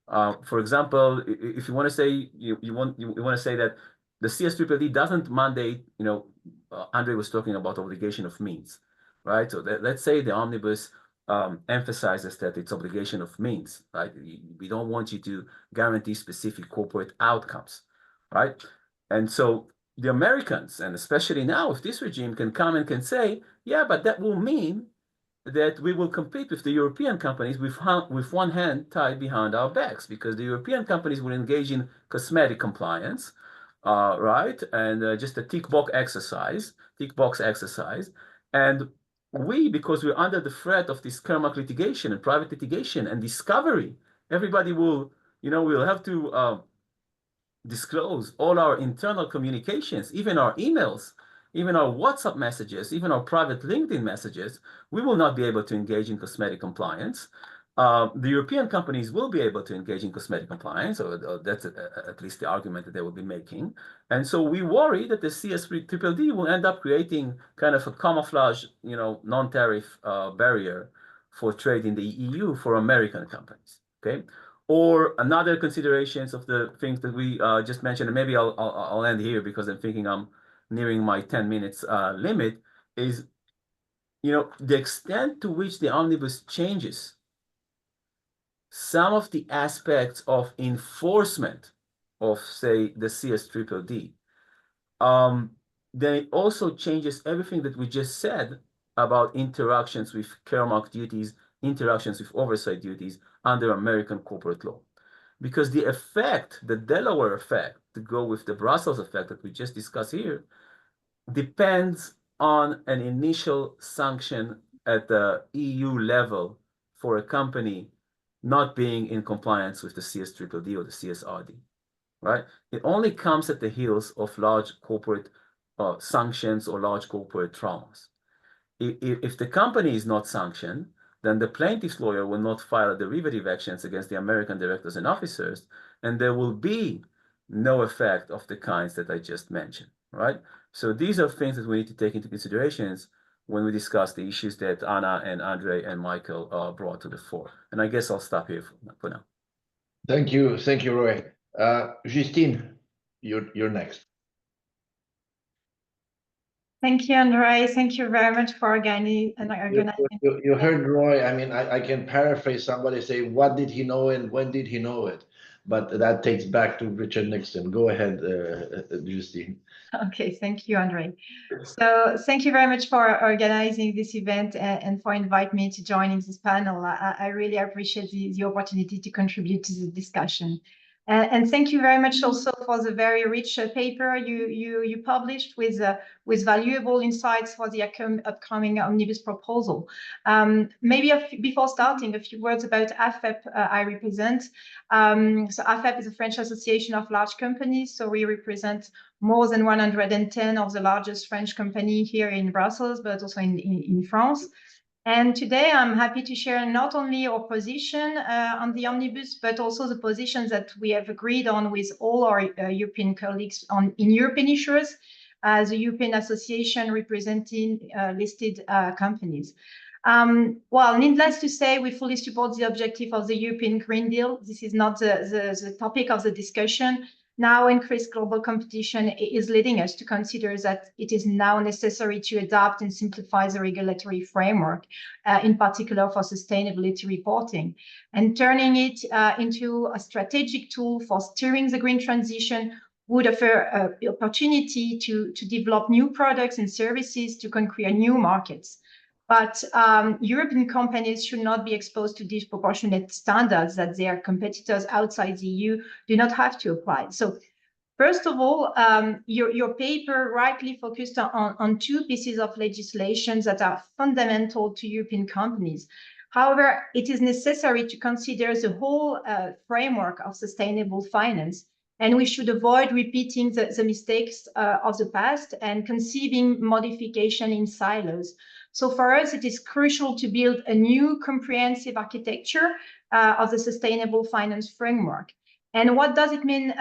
For example, if you want to say you want to say that the CSDDD doesn't mandate, Andre was talking about obligation of means, right? So let's say the Omnibus emphasizes that it's obligation of means, right? We don't want you to guarantee specific corporate outcomes, right? And so the Americans, and especially now with this regime, can come and can say, yeah, but that will mean that we will compete with the European companies with one hand tied behind our backs, because the European companies will engage in cosmetic compliance, right? And just a tick box exercise. And we, because we're under the threat of this Kermac litigation and private litigation and discovery, everybody will, we'll have to disclose all our internal communications, even our emails, even our WhatsApp messages, even our private LinkedIn messages. We will not be able to engage in cosmetic compliance. The European companies will be able to engage in cosmetic compliance, or that's at least the argument that they will be making. And so we worry that the CSDDD will end up creating kind of a camouflage, non-tariff barrier for trade in the EU for American companies, okay? Or another considerations of the things that we just mentioned, and maybe I'll end here because I'm thinking I'm nearing my 10 minutes limit, is, the extent to which the Omnibus changes some of the aspects of enforcement of, say, the CSDDD, then it also changes everything that we just said about interactions with Kermac duties, interactions with oversight duties under American corporate law. Because the effect, the Delaware effect, to go with the Brussels effect that we just discussed here, depends on an initial sanction at the EU level for a company not being in compliance with the CSDDD or the CSRD, right? It only comes at the heels of large corporate sanctions or large corporate traumas. If the company is not sanctioned, then the plaintiff's lawyer will not file derivative actions against the American directors and officers, and there will be no effect of the kinds that I just mentioned, right? So these are things that we need to take into considerations when we discuss the issues that Anna and Andre and Michael brought to the fore. And I guess I'll stop here for now. Thank you, Roy. Justine, you're next. Thank you, Andre. Thank you very much for organizing. You heard Roy. I mean, I can paraphrase somebody say, what did he know and when did he know it? But that takes back to Richard Nixon. Go ahead, Justine. Okay, thank you, Andre. So thank you very much for organizing this event and for inviting me to join in this panel. I really appreciate the opportunity to contribute to the discussion. And thank you very much also for the very rich paper you published with valuable insights for the upcoming omnibus proposal. Maybe before starting, a few words about AFEP I represent. So AFEP is a French association of large companies. So we represent more than 110 of the largest French company here in Brussels, but also in France. And today I'm happy to share not only our position on the omnibus, but also the positions that we have agreed on with all our European colleagues in European issuers, the European Association representing listed companies. Well, needless to say, we fully support the objective of the European Green Deal. This is not the topic of the discussion. Now, increased global competition is leading us to consider that it is now necessary to adapt and simplify the regulatory framework, in particular for sustainability reporting, and turning it into a strategic tool for steering the green transition would offer the opportunity to develop new products and services to conquer new markets. But European companies should not be exposed to disproportionate standards that their competitors outside the EU do not have to apply. So first of all, your paper rightly focused on two pieces of legislation that are fundamental to European companies. However, it is necessary to consider the whole framework of sustainable finance, and we should avoid repeating the mistakes of the past and conceiving modification in silos. So for us, it is crucial to build a new comprehensive architecture of the sustainable finance framework. And what does it mean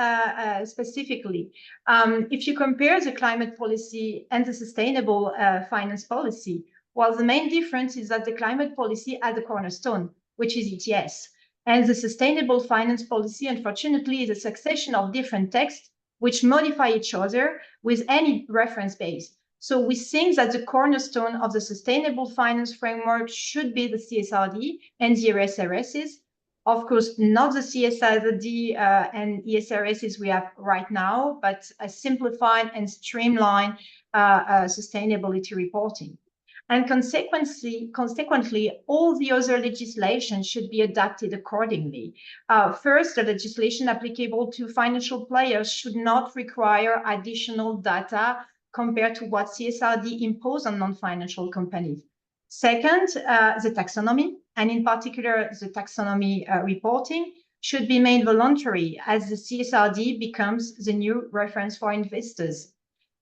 specifically? If you compare the climate policy and the sustainable finance policy, well, the main difference is that the climate policy has a cornerstone, which is ETS. And the sustainable finance policy, unfortunately, is a succession of different texts which modify each other with any reference base. So we think that the cornerstone of the sustainable finance framework should be the CSRD and the ERCST. Of course, not the CSRD and ERCST we have right now, but a simplified and streamlined sustainability reporting. And consequently, all the other legislation should be adapted accordingly. First, the legislation applicable to financial players should not require additional data compared to what CSRD imposed on non-financial companies. Second, the taxonomy, and in particular, the taxonomy reporting should be made voluntary as the CSRD becomes the new reference for investors.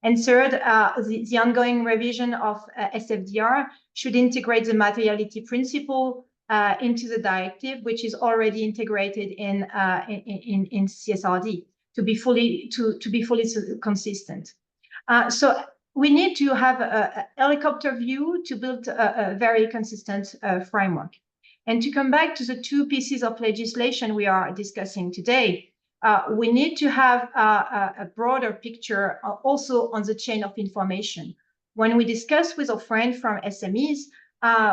And third, the ongoing revision of SFDR should integrate the materiality principle into the directive, which is already integrated in CSRD to be fully consistent. So we need to have a helicopter view to build a very consistent framework. And to come back to the two pieces of legislation we are discussing today, we need to have a broader picture also on the chain of information. When we discuss with our friend from SMEs,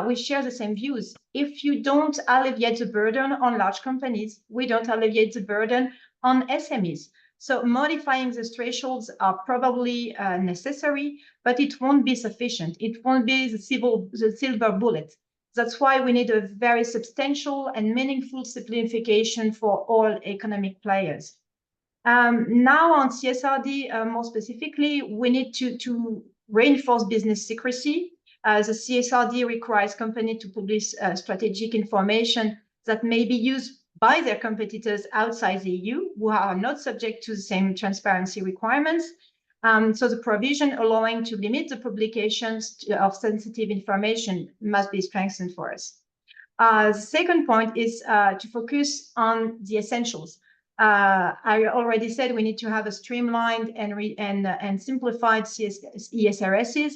we share the same views. If you don't alleviate the burden on large companies, we don't alleviate the burden on SMEs. So modifying the thresholds are probably necessary, but it won't be sufficient. It won't be the silver bullet. That's why we need a very substantial and meaningful simplification for all economic players. Now on CSRD, more specifically, we need to reinforce business secrecy. The CSRD requires companies to publish strategic information that may be used by their competitors outside the EU who are not subject to the same transparency requirements. So the provision allowing to limit the publications of sensitive information must be strengthened for us. The second point is to focus on the essentials. I already said we need to have a streamlined and simplified ERCST.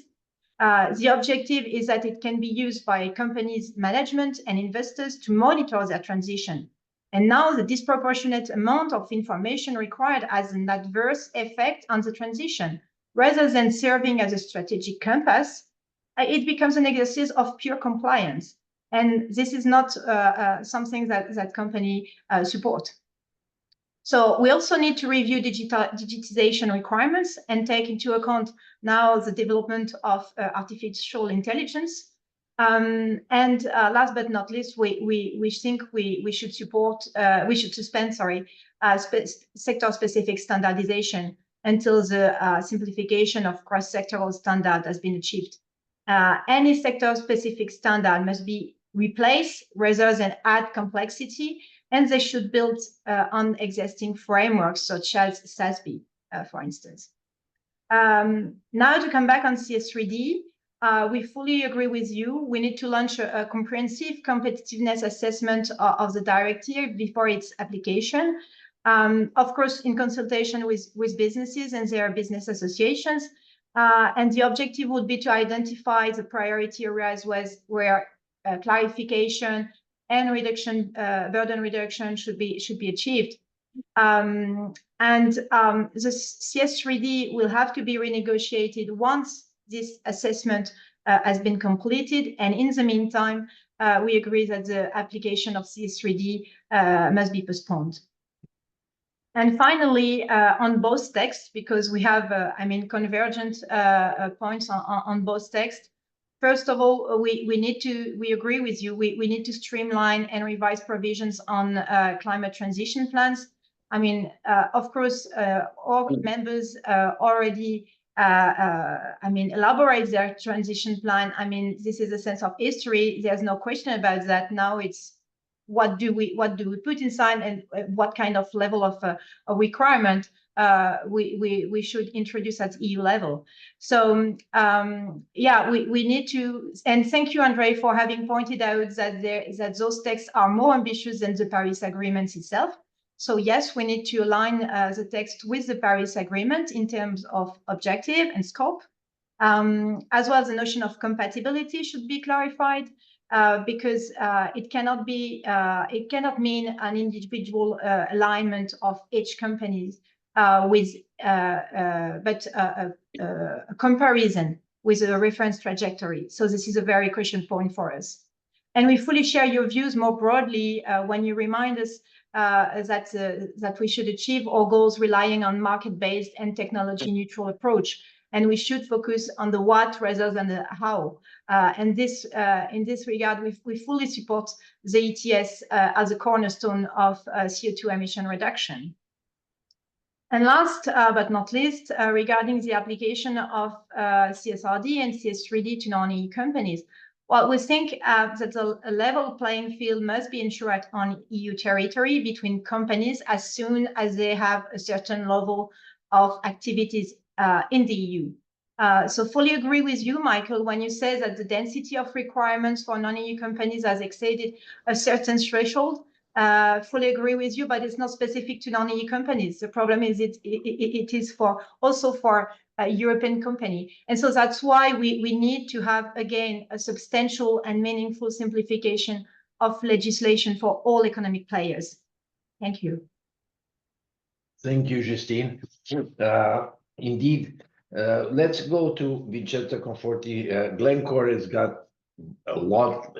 The objective is that it can be used by companies' management and investors to monitor their transition. And now the disproportionate amount of information required has an adverse effect on the transition. Rather than serving as a strategic compass, it becomes an exercise of pure compliance. And this is not something that companies support. So we also need to review digitization requirements and take into account now the development of artificial intelligence. And last but not least, we think we should suspend sector-specific standardization until the simplification of cross-sectoral standard has been achieved. Any sector-specific standard must be replaced rather than add complexity, and they should build on existing frameworks such as SASB, for instance. Now to come back on CS3D, we fully agree with you. We need to launch a comprehensive competitiveness assessment of the directive before its application. Of course, in consultation with businesses and their business associations. And the objective would be to identify the priority areas where clarification and burden reduction should be achieved. The CS3D will have to be renegotiated once this assessment has been completed. And in the meantime, we agree that the application of CS3D must be postponed. And finally, on both texts, because we have, convergent points on both texts. First of all, we agree with you. We need to streamline and revise provisions on climate transition plans. Of course, all members already, elaborate their transition plan. This is a sense of history. There's no question about that. Now it's what do we put inside, and what kind of level of requirement we should introduce at EU level. So we need to, and thank you, Andre, for having pointed out that those texts are more ambitious than the Paris Agreement itself. So yes, we need to align the text with the Paris Agreement in terms of objective and scope, as well as the notion of compatibility should be clarified. Because it cannot mean an individual alignment of each companies but a comparison with a reference trajectory. So this is a very crucial point for us. And we fully share your views more broadly when you remind us that we should achieve our goals relying on market-based and technology-neutral approach. And we should focus on the what rather than the how. And this, in this regard, we fully support the ETS as a cornerstone of CO2 emission reduction. And last but not least, regarding the application of CSRD and CS3D to non-EU companies, well, we think that a level playing field must be ensured on EU territory between companies as soon as they have a certain level of activities in the EU. So fully agree with you, Michael, when you say that the density of requirements for non-EU companies has exceeded a certain threshold. Fully agree with you, but it's not specific to non-EU companies. The problem is it is also for a European company. And so that's why we need to have, again, a substantial and meaningful simplification of legislation for all economic players. Thank you. Thank you, Justine. Indeed, let's go to Vincenzo Conforti. Glencore has got a lot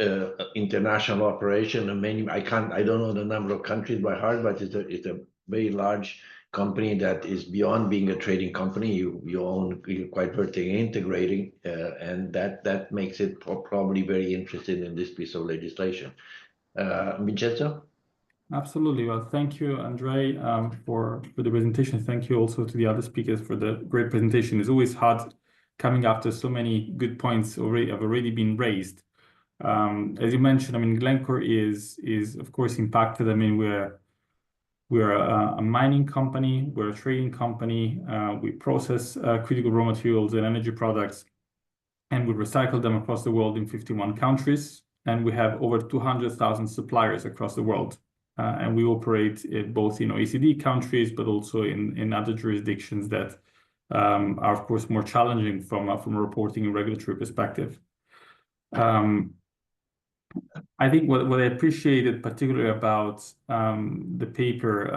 international operation, and many. I don't know the number of countries by heart, but it's a very large company that is beyond being a trading company. You're quite vertically integrating, and that makes it probably very interested in this piece of legislation. Vincenzo? Absolutely. Well, thank you, Andre, for the presentation. Thank you also to the other speakers for the great presentation. It's always hard coming after so many good points have already been raised. As you mentioned, Glencore is of course impacted. We're a mining company, we're a trading company. We process critical raw materials and energy products, and we recycle them across the world in 51 countries. And we have over 200,000 suppliers across the world. And we operate both in OECD countries, but also in other jurisdictions that are, of course, more challenging from a reporting and regulatory perspective. I think what I appreciated particularly about the paper,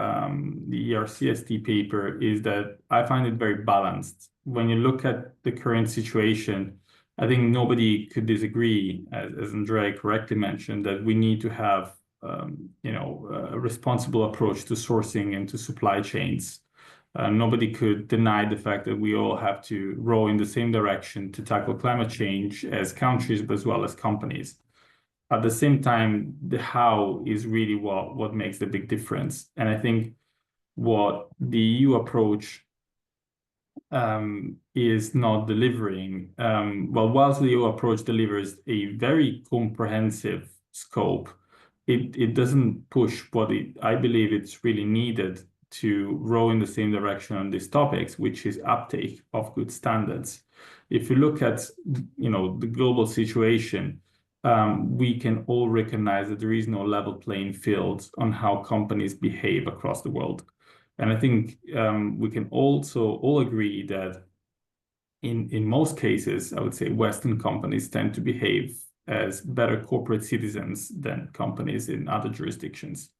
the ERCST paper, is that I find it very balanced. When you look at the current situation, I think nobody could disagree, as Andrea correctly mentioned, that we need to have a responsible approach to sourcing and to supply chains. Nobody could deny the fact that we all have to row in the same direction to tackle climate change as countries, but as well as companies. At the same time, the how is really what makes the big difference. And I think what the EU approach is not delivering. Well, whilst the EU approach delivers a very comprehensive scope, it doesn't push what I believe it's really needed to row in the same direction on these topics, which is uptake of good standards. If you look at the global situation, we can all recognize that there is no level playing field on how companies behave across the world. And I think we can also all agree that in most cases, I would say Western companies tend to behave as better corporate citizens than companies in other jurisdictions.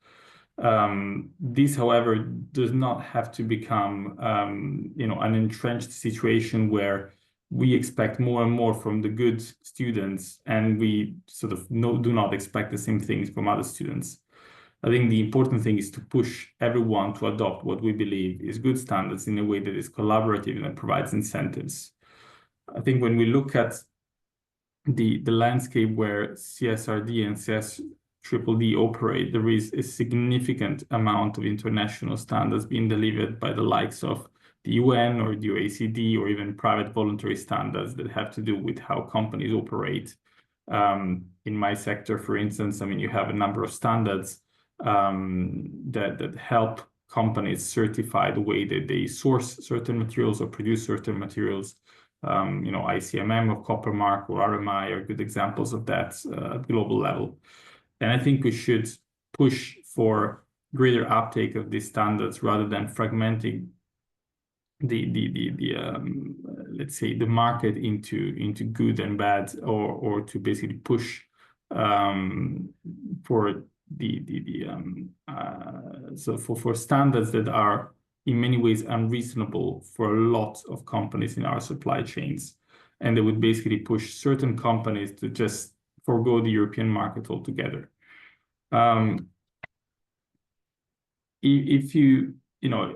This, however, does not have to become an entrenched situation where we expect more and more from the good students and we sort of do not expect the same things from other students. I think the important thing is to push everyone to adopt what we believe is good standards in a way that is collaborative and provides incentives. I think when we look at the landscape where CSRD and CSDDD operate, there is a significant amount of international standards being delivered by the likes of the UN or the OECD or even private voluntary standards that have to do with how companies operate. In my sector, for instance, I mean, you have a number of standards that help companies certify the way that they source certain materials or produce certain materials. ICMM or Copper Mark or RMI are good examples of that at global level. And I think we should push for greater uptake of these standards rather than fragmenting let's say the market into good and bad, or to basically push for for standards that are in many ways unreasonable for a lot of companies in our supply chains, and they would basically push certain companies to just forgo the European market altogether. If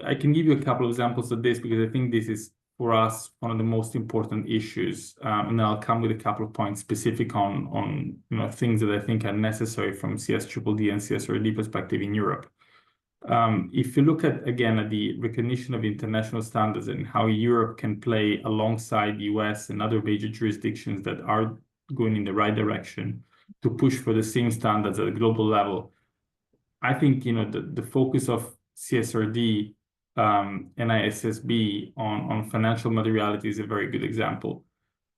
I can give you a couple of examples of this because I think this is for us one of the most important issues, and then I'll come with a couple of points specific on things that I think are necessary from CSDDD and CSRD perspective in Europe. If you look at the recognition of international standards and how Europe can play alongside the US and other major jurisdictions that are going in the right direction to push for the same standards at a global level, I think the focus of CSRD and ISSB on financial materiality is a very good example.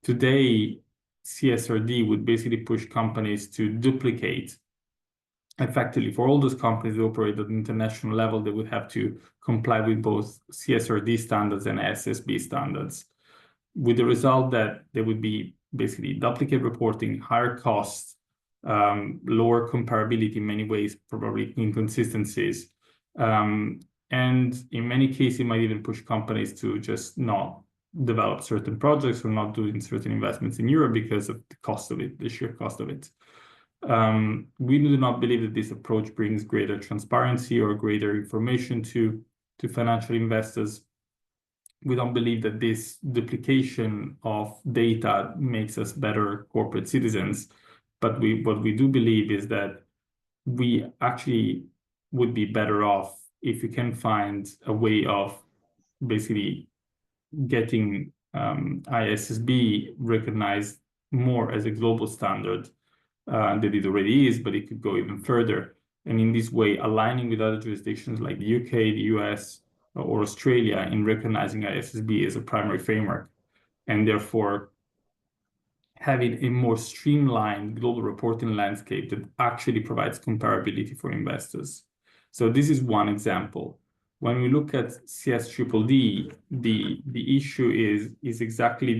Today, CSRD would basically push companies to duplicate. Effectively, for all those companies that operate at the international level, they would have to comply with both CSRD standards and ISSB standards, with the result that there would be basically duplicate reporting, higher costs, lower comparability in many ways, probably inconsistencies. And in many cases, it might even push companies to just not develop certain projects or not doing certain investments in Europe because of the cost of it, the sheer cost of it. We do not believe that this approach brings greater transparency or greater information to financial investors. We don't believe that this duplication of data makes us better corporate citizens. But what we do believe is that we actually would be better off if we can find a way of basically getting ISSB recognized more as a global standard that it already is, but it could go even further. And in this way, aligning with other jurisdictions like the UK, the US, or Australia in recognizing ISSB as a primary framework, and therefore having a more streamlined global reporting landscape that actually provides comparability for investors. So this is one example. When we look at CSDDD, the issue is exactly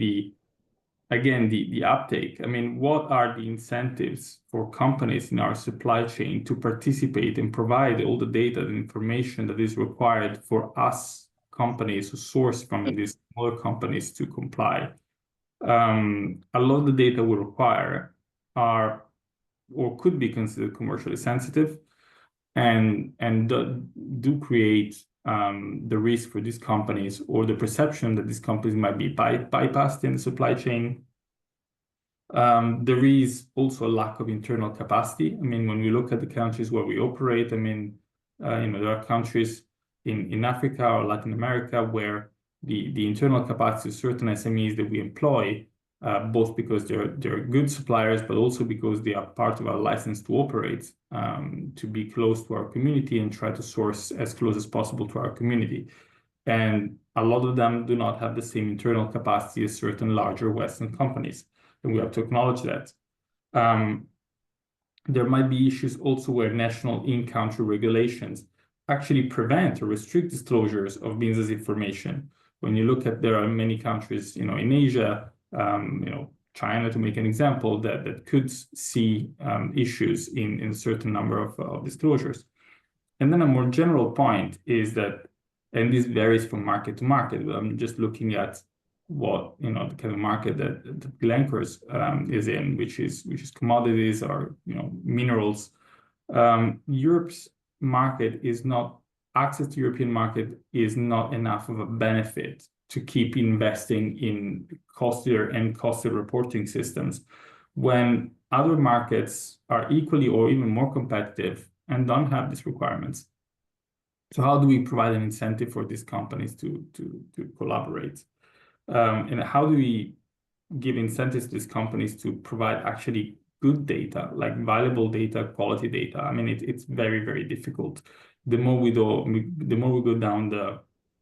the uptake. I mean, what are the incentives for companies in our supply chain to participate and provide all the data and information that is required for us companies who source from these smaller companies to comply? A lot of the data we require are or could be considered commercially sensitive and do create the risk for these companies or the perception that these companies might be bypassed in the supply chain. There is also a lack of internal capacity. I mean, when we look at the countries where we operate, I mean, there are countries in Africa or Latin America where the internal capacity of certain SMEs that we employ, both because they're good suppliers, but also because they are part of our license to operate, to be close to our community and try to source as close as possible to our community. And a lot of them do not have the same internal capacity as certain larger Western companies. And we have to acknowledge that. There might be issues also where national in-country regulations actually prevent or restrict disclosures of business information. When you look at, there are many countries, in Asia, China, to make an example, that could see issues in a certain number of disclosures. And then a more general point is that, and this varies from market to market, but I'm just looking at what, the kind of market that Glencore's is in, which is commodities or, minerals. Europe's market is not, access to European market is not enough of a benefit to keep investing in costlier reporting systems when other markets are equally or even more competitive and don't have these requirements. So how do we provide an incentive for these companies to collaborate? And how do we give incentives to these companies to provide actually good data, like valuable data, quality data? I mean, it's very, very difficult. The more we go down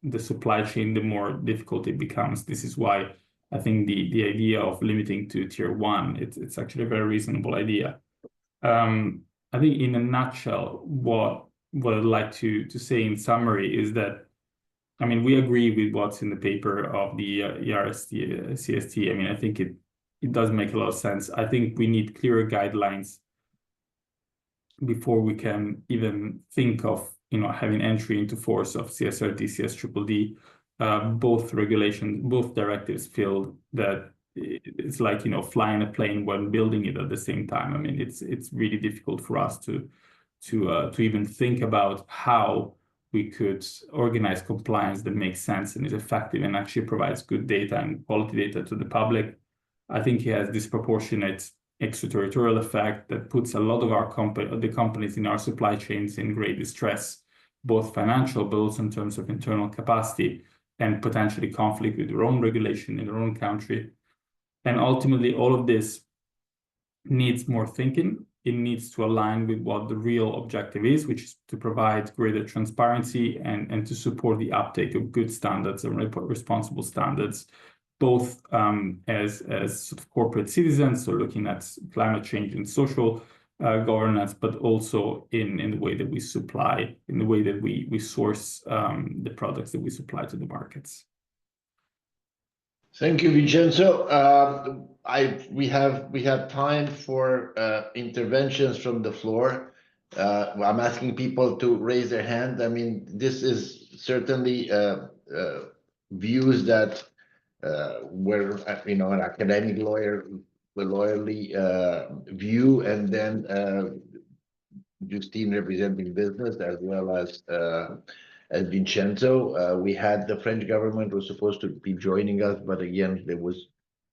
the supply chain, the more difficult it becomes. This is why I think the idea of limiting to tier 1, it's actually a very reasonable idea. I think in a nutshell, what I'd like to say in summary is that, I mean, we agree with what's in the paper of the ERCST, CST. I mean, I think it does make a lot of sense. I think we need clearer guidelines before we can even think of, having entry into force of CSRD, CSDDD. Both regulations, both directives feel that it's like, flying a plane when building it at the same time. I mean, it's really difficult for us to even think about how we could organize compliance that makes sense and is effective and actually provides good data and quality data to the public. I think it has disproportionate extraterritorial effect that puts a lot of the companies in our supply chains in great distress, both financial, but also in terms of internal capacity and potentially conflict with their own regulation in their own country. And ultimately, all of this needs more thinking. It needs to align with what the real objective is, which is to provide greater transparency and to support the uptake of good standards and responsible standards, both as sort of corporate citizens, so looking at climate change and social governance, but also in the way that we supply, in the way that we source the products that we supply to the markets. Thank you, Vincenzo. We have time for interventions from the floor. I'm asking people to raise their hand. I mean, this is certainly views that were, an academic lawyer will loyally view, and then Justine representing business, as well as Vincenzo. We had the French government was supposed to be joining us, but again, there was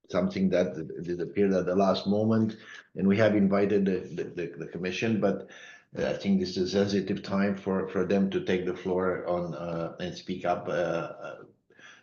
something that disappeared at the last moment, and we have invited the commission, but I think this is a sensitive time for them to take the floor on and speak up.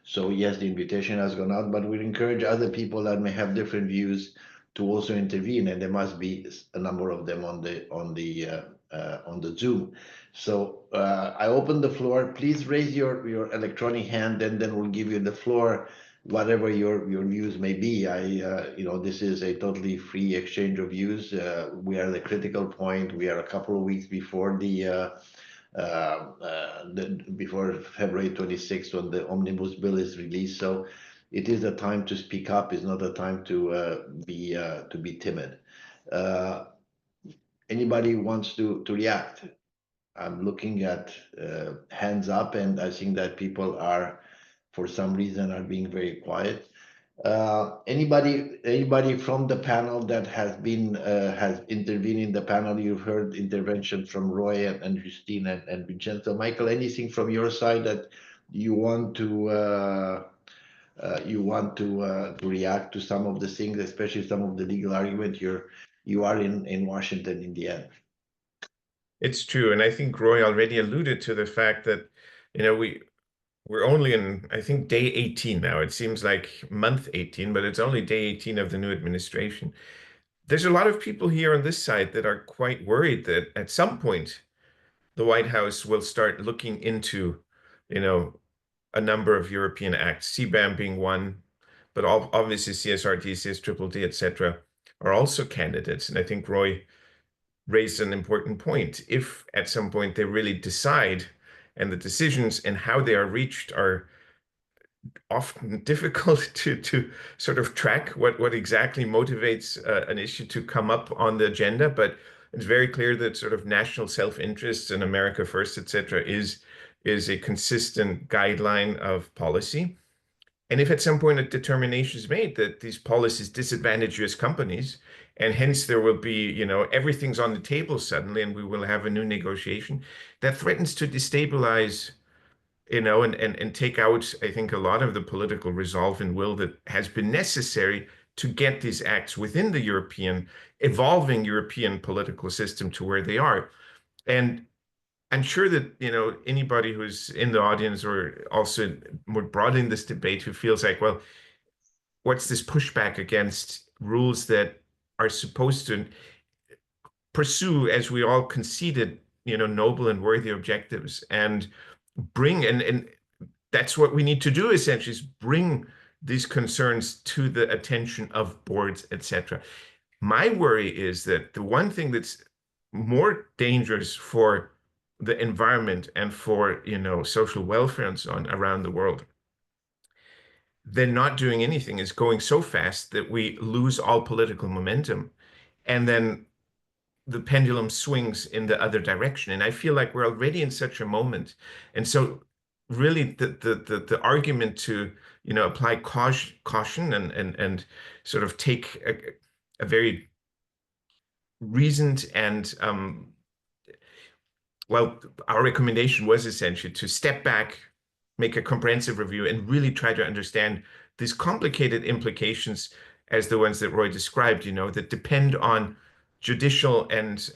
So yes, the invitation has gone out, but we encourage other people that may have different views to also intervene, and there must be a number of them on the Zoom. So I open the floor. Please raise your electronic hand, and then we'll give you the floor, whatever your views may be. This is a totally free exchange of views. We are at the critical point. We are a couple of weeks before before February 26th, when the Omnibus bill is released. So it is a time to speak up. It's not a time to be timid. Anybody wants to react? I'm looking at hands up, and I think that people are, for some reason, are being very quiet. Anybody from the panel that has intervened in the panel? You've heard interventions from Roy and Justine and Vincenzo. Michael, anything from your side that you want to react to some of the things, especially some of the legal argument? You are in Washington in the end. It's true, and I think Roy already alluded to the fact that, you know, we're only in, I think, day 18 now. It seems like month 18, but it's only day 18 of the new administration. There's a lot of people here on this side that are quite worried that at some point the White House will start looking into, you know, a number of European acts, CBAM being one, but obviously CSRD, CSDDD, etc., are also candidates. And I think Roy raised an important point. If at some point they really decide, and the decisions and how they are reached are often difficult to sort of track what exactly motivates an issue to come up on the agenda, but it's very clear that sort of national self-interest and America first, etc., is a consistent guideline of policy. And if at some point a determination is made that these policies disadvantage US companies, and hence there will be, you know, everything's on the table suddenly, and we will have a new negotiation that threatens to destabilize, you know, and take out, I think, a lot of the political resolve and will that has been necessary to get these acts within the evolving European political system to where they are. And I'm sure that, you know, anybody who's in the audience or also more broadly in this debate who feels like, well, what's this pushback against rules that are supposed to pursue, as we all conceded, you know, noble and worthy objectives and bring, and that's what we need to do essentially, is bring these concerns to the attention of boards, etc. My worry is that the one thing that's more dangerous for the environment and for, you know, social welfare and so on around the world than not doing anything is going so fast that we lose all political momentum, and then the pendulum swings in the other direction. And I feel like we're already in such a moment. And so really the argument to, you know, apply caution and sort of take a very reasoned and well, our recommendation was essentially to step back, make a comprehensive review, and really try to understand these complicated implications as the ones that Roy described, you know, that depend on judicial and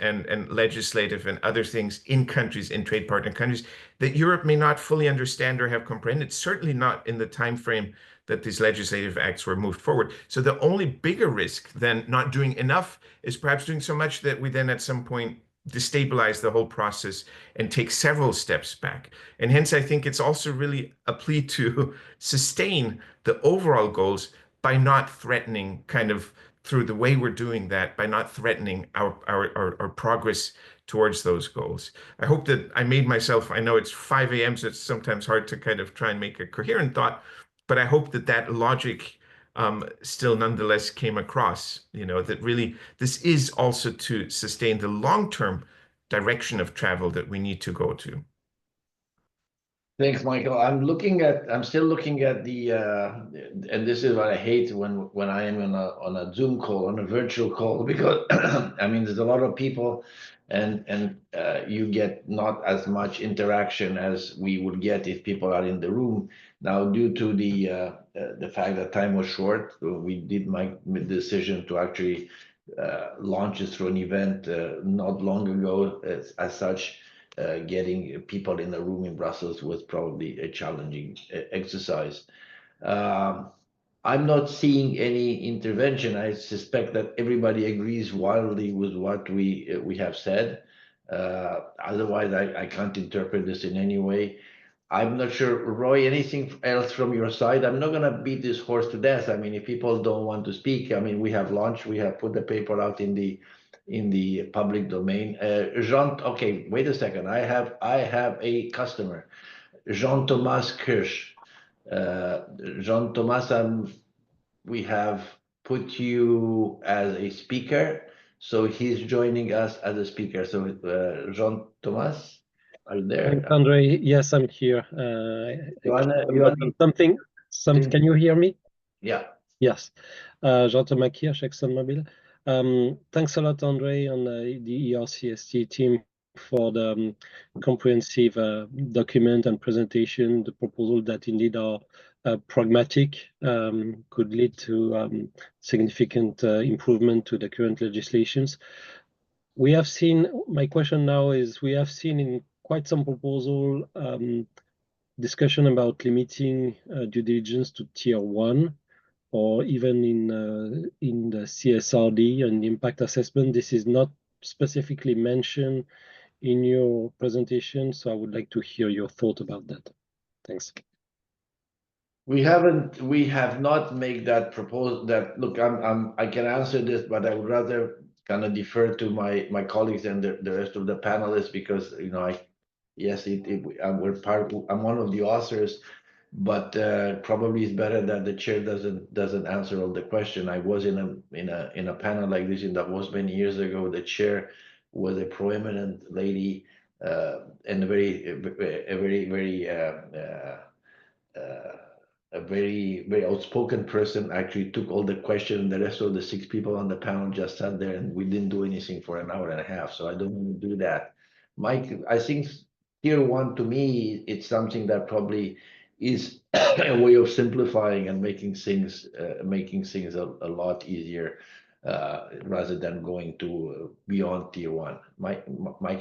legislative and other things in countries, in trade partner countries, that Europe may not fully understand or have comprehended, certainly not in the time frame that these legislative acts were moved forward. So the only bigger risk than not doing enough is perhaps doing so much that we then at some point destabilize the whole process and take several steps back. And hence, I think it's also really a plea to sustain the overall goals by not threatening, kind of through the way we're doing that, by not threatening our progress towards those goals. I hope that I made myself, I know it's 5 a.m., so it's sometimes hard to kind of try and make a coherent thought, but I hope that that logic still nonetheless came across, you know, that really this is also to sustain the long-term direction of travel that we need to go to. Thanks, Michael. I'm still looking at the, and this is what I hate when I am on a Zoom call, on a virtual call, because I mean, there's a lot of people, and you get not as much interaction as we would get if people are in the room. Now, due to the fact that time was short, we did make the decision to actually launch it through an event not long ago. As such, getting people in the room in Brussels was probably a challenging exercise. I'm not seeing any intervention. I suspect that everybody agrees wildly with what we have said. Otherwise, I can't interpret this in any way. I'm not sure, Roy, anything else from your side? I'm not going to beat this horse to death. I mean, if people don't want to speak, I mean, we have launched, we have put the paper out in the public domain. Jean, okay, wait a second. I have a customer, Jean-Thomas Kirsch. Jean-Thomas, we have put you as a speaker, so he's joining us as a speaker. So Jean-Thomas, are you there? Thanks, Andre. Yes, I'm here. You wanna something. Can you hear me? Yeah. Yes. Jonathan Makirch, ExxonMobil. Thanks a lot, Andre, and the ERCST team for the comprehensive document and presentation, the proposal that indeed are pragmatic, could lead to significant improvement to the current legislations. We have seen, my question now is, we have seen in quite some proposal discussion about limiting due diligence to tier 1, or even in the CSRD and impact assessment. This is not specifically mentioned in your presentation, so I would like to hear your thought about that. Thanks. We have not made that proposal. That look, I can answer this, but I would rather kind of defer to my colleagues and the rest of the panelists, because I'm one of the authors, but probably it's better that the chair doesn't answer all the question. I was in a panel like this in Davos many years ago. The chair was a prominent lady and a very outspoken person. Actually took all the questions. The rest of the 6 people on the panel just sat there, and we didn't do anything for an hour and a half. So I don't want to do that. Mike, I think tier 1 to me, it's something that probably is a way of simplifying and making things a lot easier, rather than going to beyond tier 1. Mike,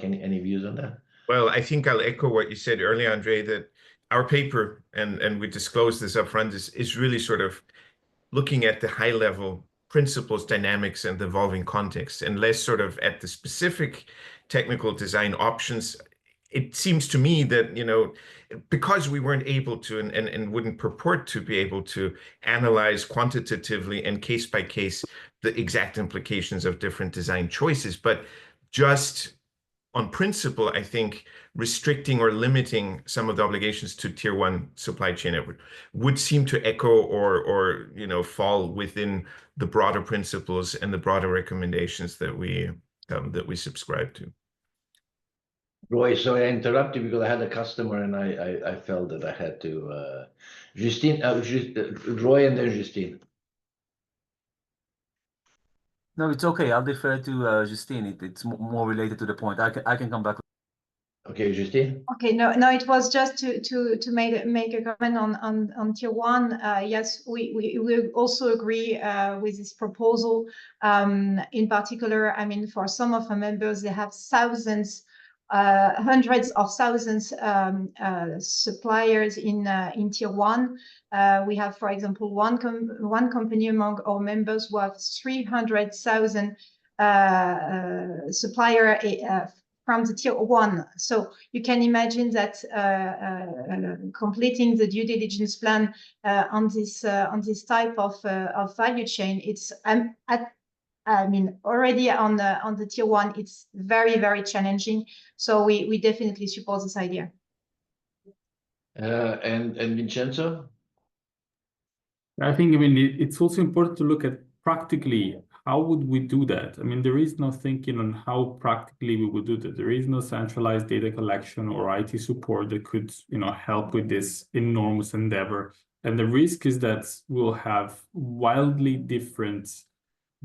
any views on that? Well, I think I'll echo what you said earlier, Andre, that our paper, and we disclosed this upfront, is really sort of looking at the high level principles, dynamics, and evolving context, and less sort of at the specific technical design options. It seems to me that, because we weren't able to and wouldn't purport to be able to analyze quantitatively and case by case the exact implications of different design choices, but just on principle, I think restricting or limiting some of the obligations to tier 1 supply chain would seem to echo or fall within the broader principles and the broader recommendations that we subscribe to. Roy, sorry I interrupted because I had a customer and I felt that I had to. Justine, Roy, and then Justine. No, it's okay. I'll defer to Justine. It's more related to the point. I can come back. Okay, Justine. Okay, no, it was just to make a comment on tier 1. Yes, we also agree with this proposal. In particular, I mean, for some of our members, they have thousands, hundreds of thousands suppliers in tier 1. We have, for example, one company among our members who have 300,000 supplier from the tier 1. So you can imagine that completing the due diligence plan on this type of value chain, it's already on the tier 1, it's very, very challenging. So we definitely support this idea. And Vincenzo? I think, it's also important to look at practically, how would we do that? There is no thinking on how practically we would do that. There is no centralized data collection or IT support that could, help with this enormous endeavor. And the risk is that we'll have wildly different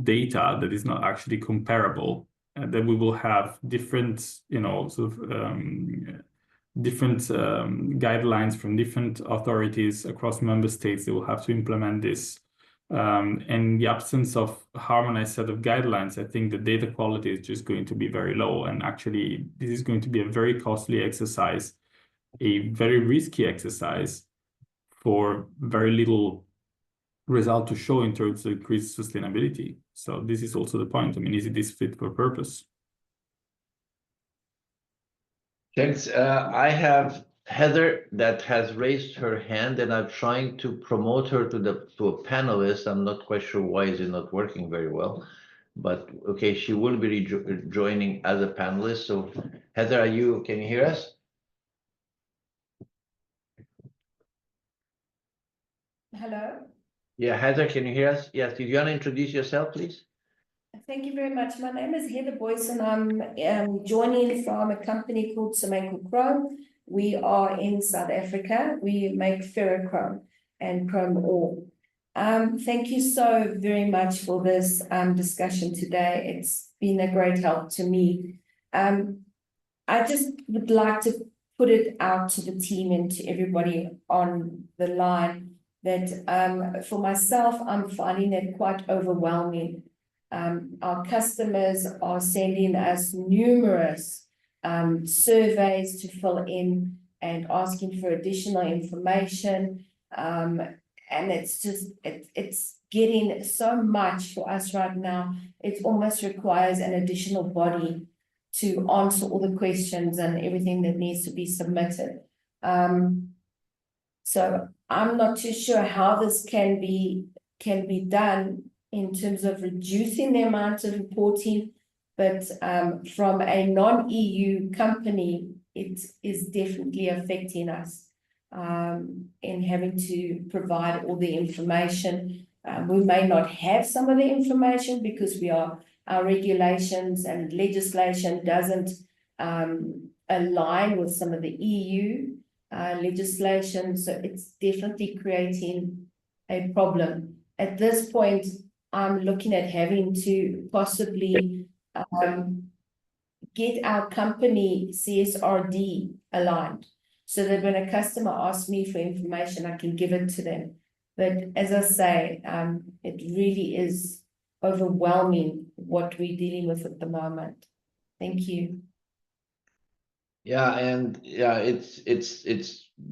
data that is not actually comparable, and that we will have different, different guidelines from different authorities across member states that will have to implement this. And the absence of a harmonized set of guidelines, I think the data quality is just going to be very low. And actually, this is going to be a very costly exercise, a very risky exercise for very little result to show in terms of increased sustainability. So this is also the point. Is this fit for purpose? Thanks. I have Heather that has raised her hand, and I'm trying to promote her to a panelist. I'm not quite sure why is it not working very well, but okay, she will be joining as a panelist. So Heather, can you hear us? Hello. Yeah, Heather, can you hear us? Yes. Did you want to introduce yourself, please? Thank you very much. My name is Heather Boyce, and I'm joining from a company called Samenco Chrome. We are in South Africa. We make ferrochrome and chrome ore. Thank you so very much for this discussion today. It's been a great help to me. I just would like to put it out to the team and to everybody on the line that for myself, I'm finding it quite overwhelming. Our customers are sending us numerous surveys to fill in and asking for additional information. And it's just, it's getting so much for us right now. It almost requires an additional body to answer all the questions and everything that needs to be submitted. So I'm not too sure how this can be done in terms of reducing the amount of reporting, but from a non-EU company, it is definitely affecting us in having to provide all the information. We may not have some of the information because our regulations and legislation doesn't align with some of the EU legislation, so it's definitely creating a problem. At this point, I'm looking at having to possibly get our company CSRD aligned, so that when a customer asks me for information, I can give it to them. But as I say, it really is overwhelming what we're dealing with at the moment. Thank you. Yeah, and yeah, it's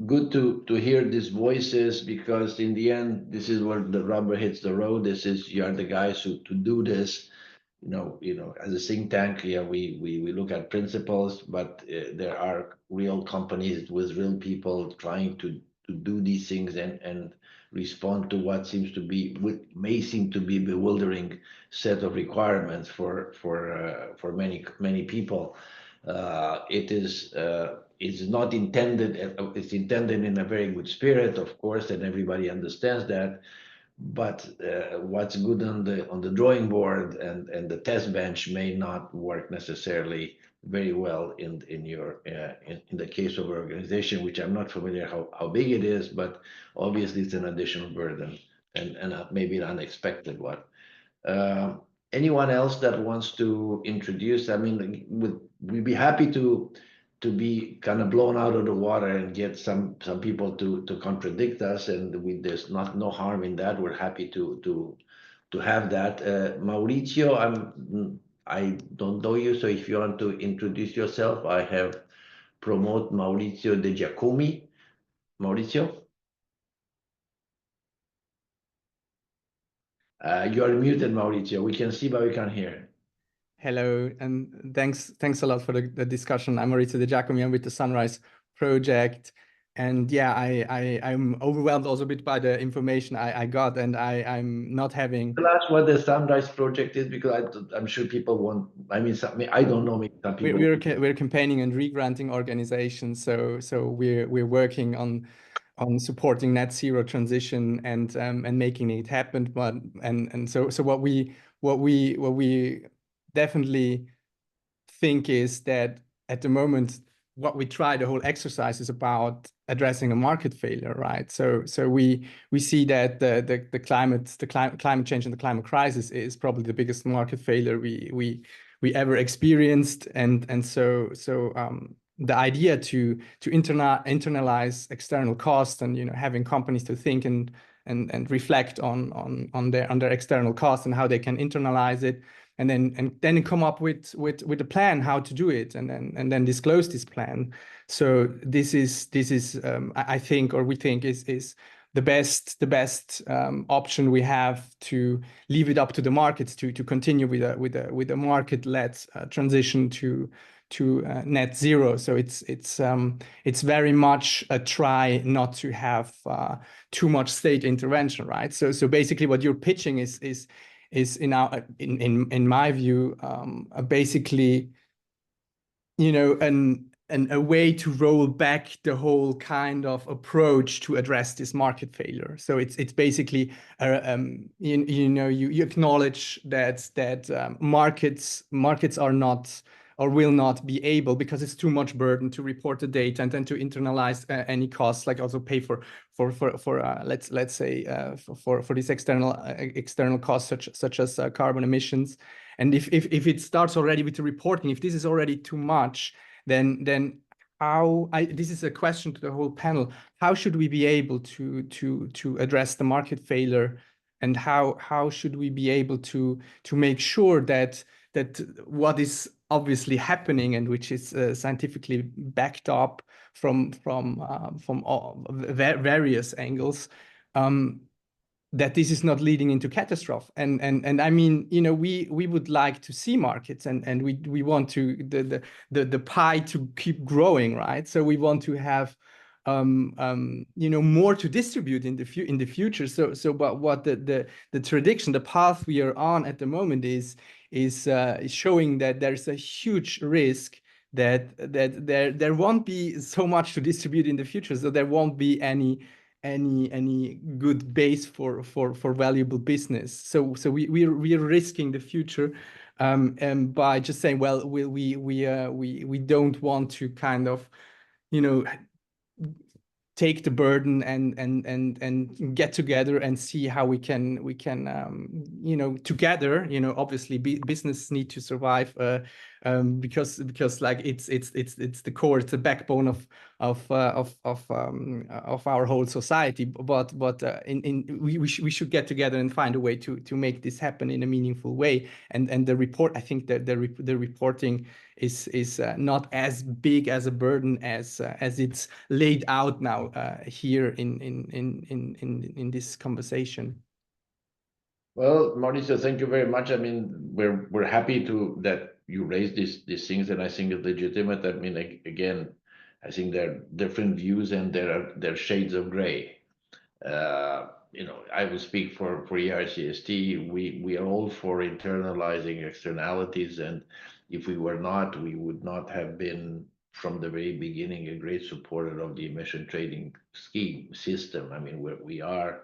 good to hear these voices, because in the end, this is where the rubber hits the road. This is, you are the guys to do this. You know, as a think tank, yeah, we look at principles, but there are real companies with real people trying to do these things and respond to what may seem to be bewildering set of requirements for many people. It's not intended. It's intended in a very good spirit, of course, and everybody understands that. But what's good on the drawing board and the test bench may not work necessarily very well in the case of an organization, which I'm not familiar how big it is, but obviously it's an additional burden and maybe an unexpected one. Anyone else that wants to introduce? I mean, we'd be happy to be kind of blown out of the water and get some people to contradict us, and there's no harm in that. We're happy to have that. Maurizio, I don't know you, so if you want to introduce yourself, I have promote Maurizio De Giacomi. Maurizio, you are muted, Maurizio. We can see, but we can't hear. Hello, and thanks a lot for the discussion. I'm Maurizio De Giacomi. I'm with the Sunrise Project, and yeah, I'm overwhelmed also a bit by the information I got, and I'm not having. Tell us what the Sunrise Project is, because I'm sure people want. I mean, I don't know. Maybe some people. We're campaigning and re-granting organizations, so we're working on supporting net zero transition and making it happen. But so what we definitely think is that at the moment, what we try, the whole exercise is about addressing a market failure, right? So we see that the climate change and the climate crisis is probably the biggest market failure we ever experienced, and so the idea to internalize external costs and having companies to think and reflect on their external costs and how they can internalize it, and then come up with a plan how to do it, and then disclose this plan. So this is I think, or we think, is the best option we have, to leave it up to the markets to continue with a market-led transition to net zero. So it's very much a try not to have too much state intervention, right? So basically what you're pitching is in my view basically a way to roll back the whole kind of approach to address this market failure. So it's basically you acknowledge that markets are not or will not be able, because it's too much burden to report the data and then to internalize any costs, like also pay for let's say for these external costs such as carbon emissions. And if it starts already with the reporting, if this is already too much, then how, this is a question to the whole panel, how should we be able to address the market failure, and how should we be able to make sure that what is obviously happening, and which is scientifically backed up from all various angles, that this is not leading into catastrophe. And I mean, you know, we would like to see markets, and we want to the pie to keep growing, right? So we want to have you know, more to distribute in the future. But what the tradition, the path we are on at the moment is showing that there's a huge risk that there won't be so much to distribute in the future, so there won't be any good base for valuable business. So we're risking the future, and by just saying, well, we don't want to kind of, you know, take the burden and get together and see how we can you know, together, you know, obviously business need to survive, because like it's the core, it's the backbone of our whole society. But we should get together and find a way to make this happen in a meaningful way. And the report, I think that the reporting is not as big as a burden as it's laid out now here in this conversation. Well, Mauricio, thank you very much. I mean, we're happy that you raised these things, and I think it's legitimate. I mean, again, I think there are different views, and there are shades of gray. You know, I will speak for ERCST. We are all for internalizing externalities, and if we were not, we would not have been from the very beginning a great supporter of the emission trading scheme system. I mean, we are.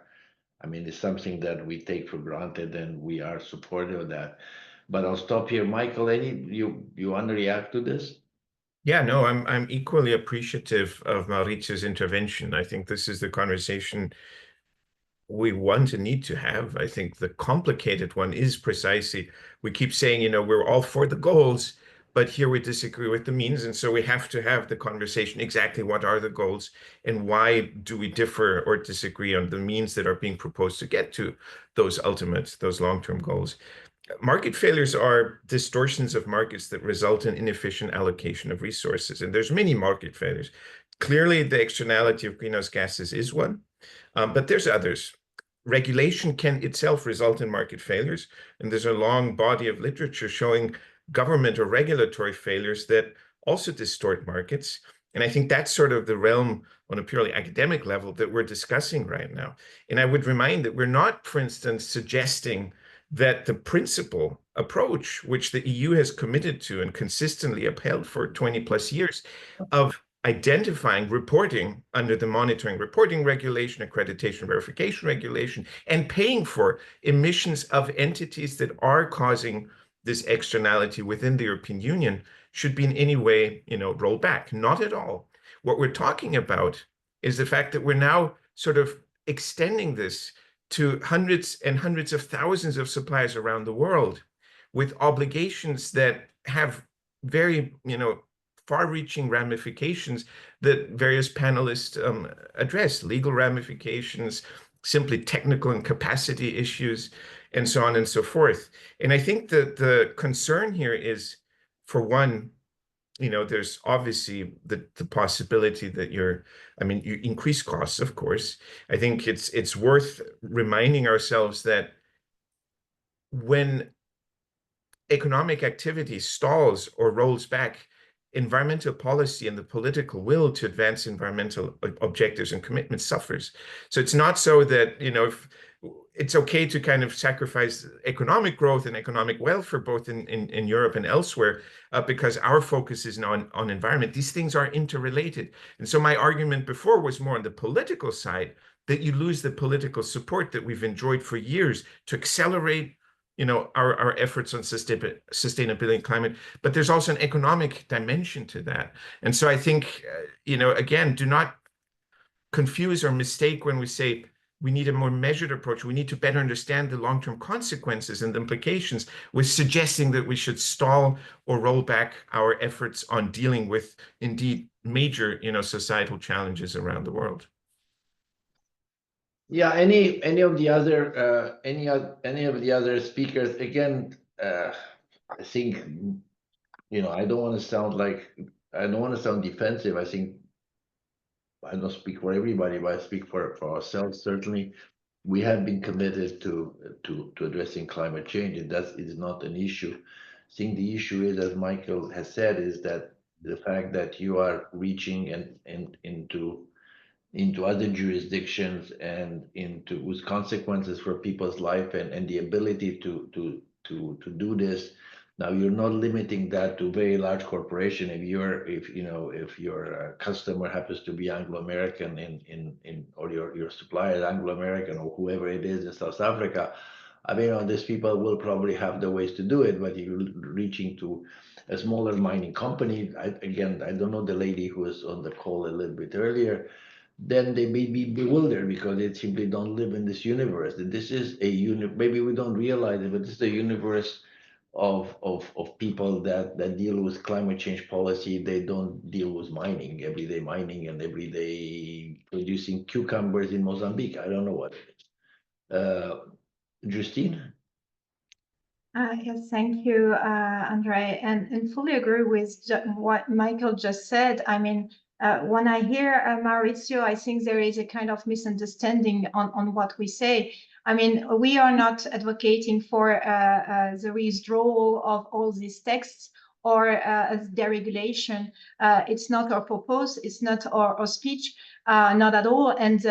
I mean, it's something that we take for granted, and we are supportive of that. But I'll stop here. Michael, you want to react to this? Yeah, no, I'm equally appreciative of Maurizio's intervention. I think this is the conversation we want and need to have. I think the complicated one is precisely, we keep saying, you know, we're all for the goals, but here we disagree with the means. And so we have to have the conversation, exactly what are the goals and why do we differ or disagree on the means that are being proposed to get to those long-term goals. Market failures are distortions of markets that result in inefficient allocation of resources. And there's many market failures. Clearly, the externality of greenhouse gases is one, but there's others. Regulation can itself result in market failures. And there's a long body of literature showing government or regulatory failures that also distort markets. And I think that's sort of the realm on a purely academic level that we're discussing right now. And I would remind that we're not, for instance, suggesting that the principal approach, which the EU has committed to and consistently upheld for 20 plus years, of identifying reporting under the monitoring reporting regulation, accreditation verification regulation, and paying for emissions of entities that are causing this externality within the European Union should be in any way, you know, rolled back. Not at all. What we're talking about is the fact that we're now sort of extending this to hundreds and hundreds of thousands of suppliers around the world with obligations that have very, you know, far-reaching ramifications that various panelists address, legal ramifications, simply technical and capacity issues, and so on and so forth. And I think that the concern here is, for one, you know, there's obviously the possibility that you increase costs, of course. I think it's worth reminding ourselves that when economic activity stalls or rolls back, environmental policy and the political will to advance environmental objectives and commitments suffers. So it's not so that, you know, if it's okay to kind of sacrifice economic growth and economic welfare both in Europe and elsewhere because our focus is now on environment. These things are interrelated. And so my argument before was more on the political side, that you lose the political support that we've enjoyed for years to accelerate, our efforts on sustainability and climate, but there's also an economic dimension to that. And so I think, again, do not confuse or mistake when we say we need a more measured approach. We need to better understand the long-term consequences and the implications with suggesting that we should stall or roll back our efforts on dealing with indeed major, societal challenges around the world. Yeah, any of the other speakers, again, I think, I don't want to sound defensive. I think I don't speak for everybody, but I speak for ourselves. Certainly, we have been committed to addressing climate change, and that is not an issue. I think the issue is, as Michael has said, is that the fact that you are reaching into other jurisdictions and with consequences for people's life and the ability to do this. Now, you're not limiting that to very large corporation. If your customer happens to be Anglo-American or your supplier is Anglo-American or whoever it is in South Africa, I mean, these people will probably have the ways to do it, but you're reaching to a smaller mining company. I don't know the lady who was on the call a little bit earlier. Then they may be bewildered because they simply don't live in this universe. This is maybe we don't realize it, but this is a universe of people that deal with climate change policy. They don't deal with everyday mining and everyday producing cucumbers in Mozambique. I don't know what it is. Justine? Yes, thank you, Andre, and fully agree with what Michael just said. I mean, when I hear Maurizio, I think there is a kind of misunderstanding on what we say. I mean, we are not advocating for the withdrawal of all these texts or deregulation. It's not our purpose. It's not our speech. Not at all. And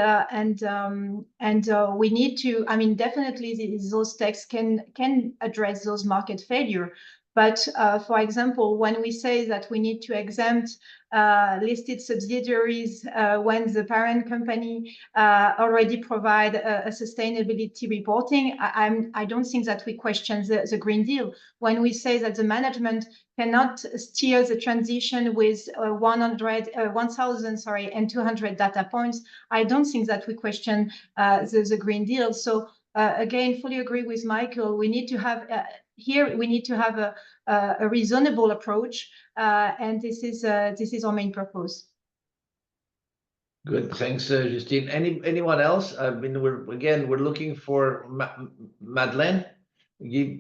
we need to. I mean, definitely those texts can address those market failure. But for example, when we say that we need to exempt listed subsidiaries when the parent company already provide a sustainability reporting, I don't think that we question the Green Deal. When we say that the management cannot steer the transition with 1,200 data points, I don't think that we question the Green Deal. So again, fully agree with Michael. We need to have a reasonable approach, and this is our main purpose. Good, thanks, Justine. Anyone else? I mean, we're looking for Madeleine.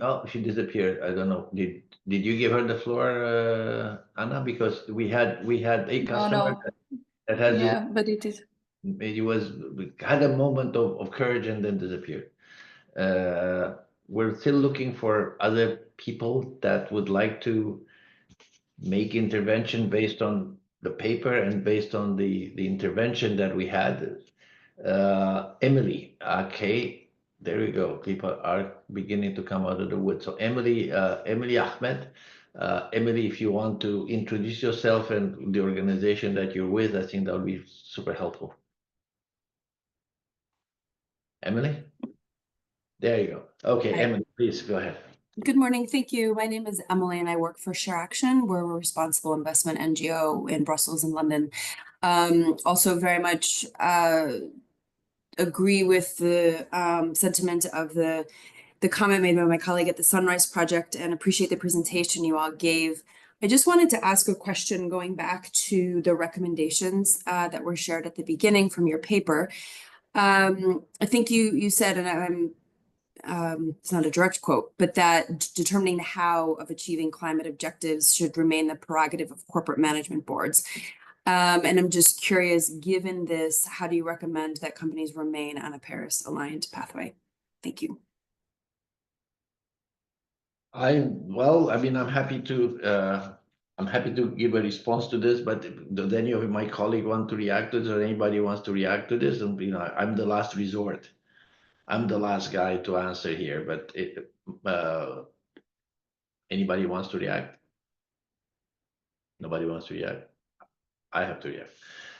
Oh, she disappeared. I don't know. Did you give her the floor, Anna? Because we had a customer that has. Yeah, but it is. We had a moment of courage and then disappeared. We're still looking for other people that would like to make intervention based on the paper and based on the intervention that we had. Emily, okay, there we go. People are beginning to come out of the woods. So Emily Ahmed, Emily, if you want to introduce yourself and the organization that you're with, I think that would be super helpful. Emily? There you go. Okay, hi. Emily, please go ahead. Good morning. Thank you. My name is Emily and I work for Share Action. We're a responsible investment NGO in Brussels and London. Also very much agree with the sentiment of the comment made by my colleague at the Sunrise Project and appreciate the presentation you all gave. I just wanted to ask a question going back to the recommendations that were shared at the beginning from your paper. I think you said, and I'm it's not a direct quote, but that determining the how of achieving climate objectives should remain the prerogative of corporate management boards. And I'm just curious, given this, how do you recommend that companies remain on a Paris-aligned pathway? Thank you. Well, I mean, I'm happy to give a response to this, but does any of my colleagues want to react to this, or anybody wants to react to this? And I'm the last resort. I'm the last guy to answer here, but anybody wants to react? Nobody wants to react. I have to react.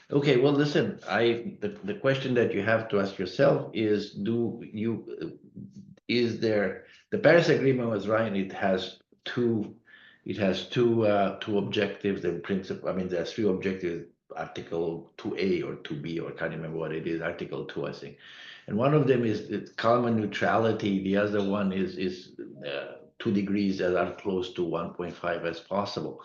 Okay, well, listen, the question that you have to ask yourself is, is there, the Paris Agreement was right, it has two objectives in principle. I mean, there's three objectives, Article 2A or 2B, or I can't remember what it is, Article 2, I think. And one of them is carbon neutrality. The other one is 2 degrees that are close to 1.5 as possible.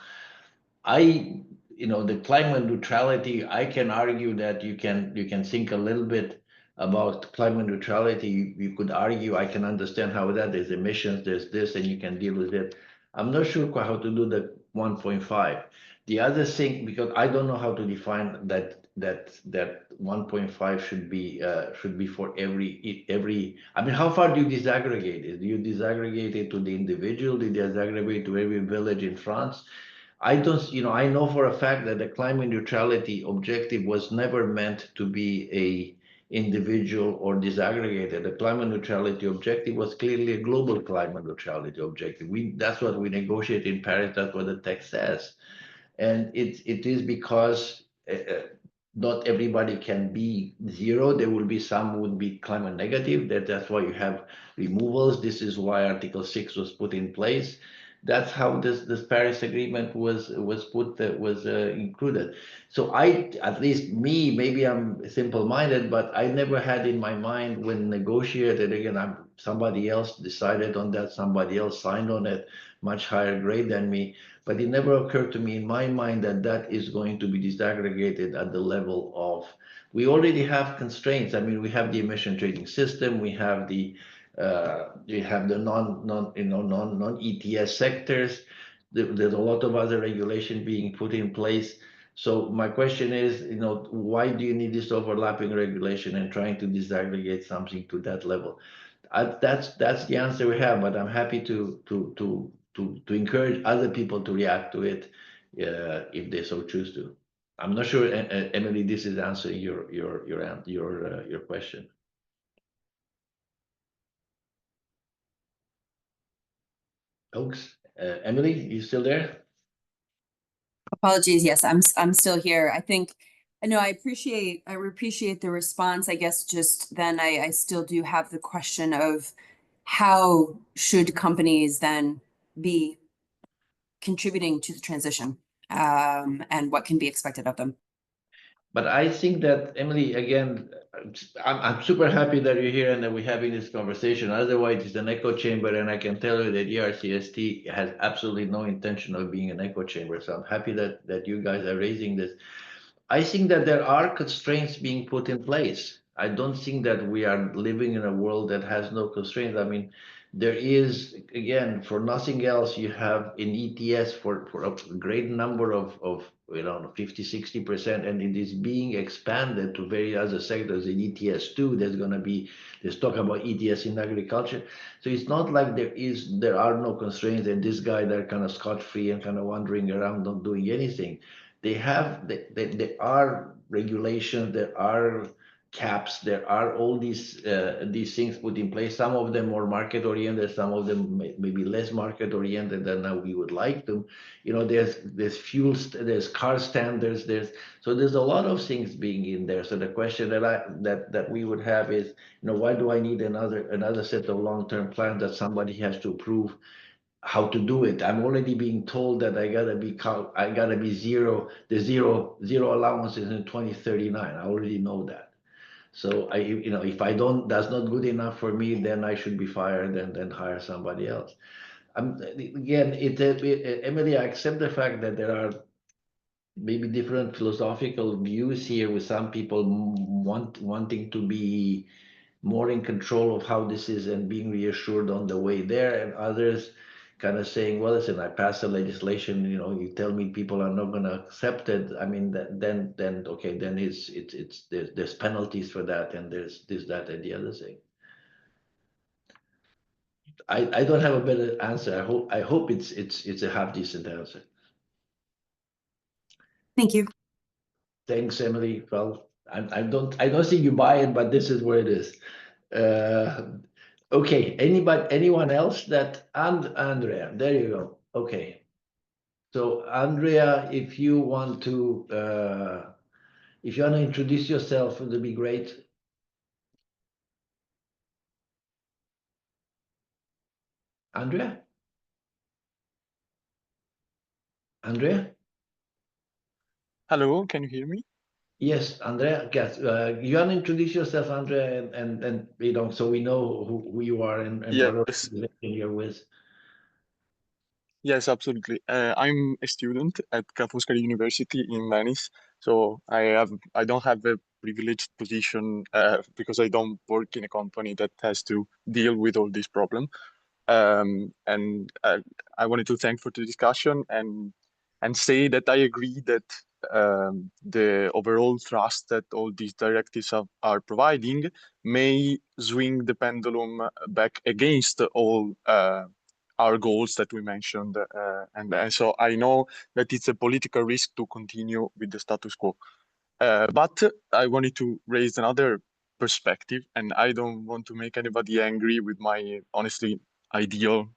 The climate neutrality, I can argue that you can think a little bit about climate neutrality. You could argue, I can understand how there's emissions, there's this, and you can deal with it. I'm not sure quite how to do the 1.5. The other thing, because I don't know how to define that 1.5 should be for every. I mean, how far do you disaggregate it? Do you disaggregate it to the individual? Do you disaggregate it to every village in France? I know for a fact that the climate neutrality objective was never meant to be a individual or disaggregated. The climate neutrality objective was clearly a global climate neutrality objective. That's what we negotiate in Paris. That's what the text says. And it is because not everybody can be zero. There will be some who would be climate negative. That's why you have removals. This is why Article 6 was put in place. That's how this Paris Agreement was included. So at least me, maybe I'm simple-minded, but I never had in my mind when negotiated, again, somebody else decided on that, somebody else signed on it, much higher grade than me. But it never occurred to me in my mind that is going to be disaggregated at the level of, we already have constraints. I mean, we have the emission trading system, we have the non-ETS sectors. There's a lot of other regulation being put in place. So my question is, why do you need this overlapping regulation and trying to disaggregate something to that level? That's the answer we have, but I'm happy to encourage other people to react to it if they so choose to. I'm not sure, Emily, this is answering your question. Folks, Emily, you still there? Apologies. Yes, I'm still here. I appreciate the response. I guess just then I still do have the question of how should companies then be contributing to the transition, and what can be expected of them. But I think that, Emily, again, I'm super happy that you're here and that we're having this conversation. Otherwise, it's an echo chamber, and I can tell you that ERCST has absolutely no intention of being an echo chamber. So I'm happy that you guys are raising this. I think that there are constraints being put in place. I don't think that we are living in a world that has no constraints. I mean, there is, again, for nothing else, you have in ETS for a great number of 50-60%, and it is being expanded to various other sectors. In ETS 2, there's talk about ETS in agriculture. So it's not like there are no constraints, and this guy, they're kind of scot-free and kind of wandering around not doing anything. There are regulations, there are caps, there are all these things put in place. Some of them more market oriented, some of them maybe less market oriented than we would like them. There's fuel, there's car standards, there's a lot of things being in there. So the question that we would have is, why do I need another set of long-term plans that somebody has to approve how to do it? I'm already being told that I gotta be zero allowances in 2039. I already know that. So if that's not good enough for me, then I should be fired and then hire somebody else. Again, Emily, I accept the fact that there are maybe different philosophical views here, with some people wanting to be more in control of how this is and being reassured on the way there, and others kind of saying, well, listen, I passed the legislation, you tell me people are not going to accept it. I mean, then okay, then there's penalties for that, and there's this, that, and the other thing. I don't have a better answer. I hope it's a half decent answer. Thank you. Thanks, Emily. Well, I don't think you buy it, but this is where it is. Okay, anyone else? Andrea, there you go. Okay. So Andrea, if you want to introduce yourself, it would be great. Andrea? Andrea? Hello, can you hear me? Yes, Andrea. Yes, you want to introduce yourself, Andrea, and you know, so we know who you are and what Yes, organization you're with. yes, absolutely. I'm a student at Ca' Foscari University in Venice, so I don't have a privileged position because I don't work in a company that has to deal with all these problems. And I wanted to thank for the discussion and say that I agree that the overall thrust that all these directives are providing may swing the pendulum back against all our goals that we mentioned. And so I know that it's a political risk to continue with the status quo. But I wanted to raise another perspective, and I don't want to make anybody angry with my honestly ideal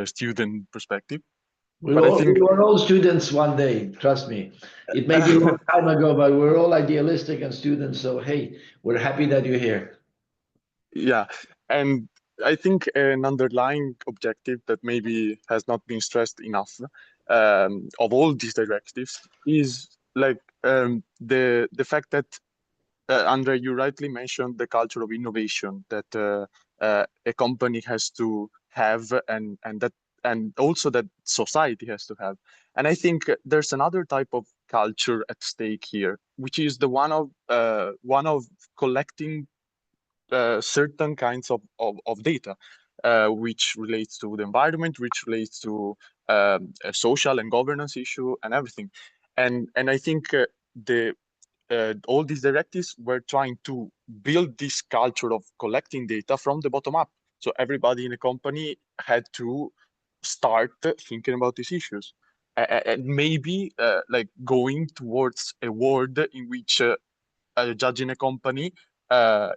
student perspective. But I think We were all students one day, trust me. It may be a long time ago, but we're all idealistic and students. So, hey, we're happy that you're here. yeah, and I think an underlying objective that maybe has not been stressed enough of all these directives is like the fact that Andre, you rightly mentioned the culture of innovation that a company has to have, and also that society has to have. And I think there's another type of culture at stake here, which is the one of collecting certain kinds of data, which relates to the environment, which relates to a social and governance issue and everything. And I think the all these directives were trying to build this culture of collecting data from the bottom up. So everybody in a company had to start thinking about these issues. And maybe like going towards a world in which judging a company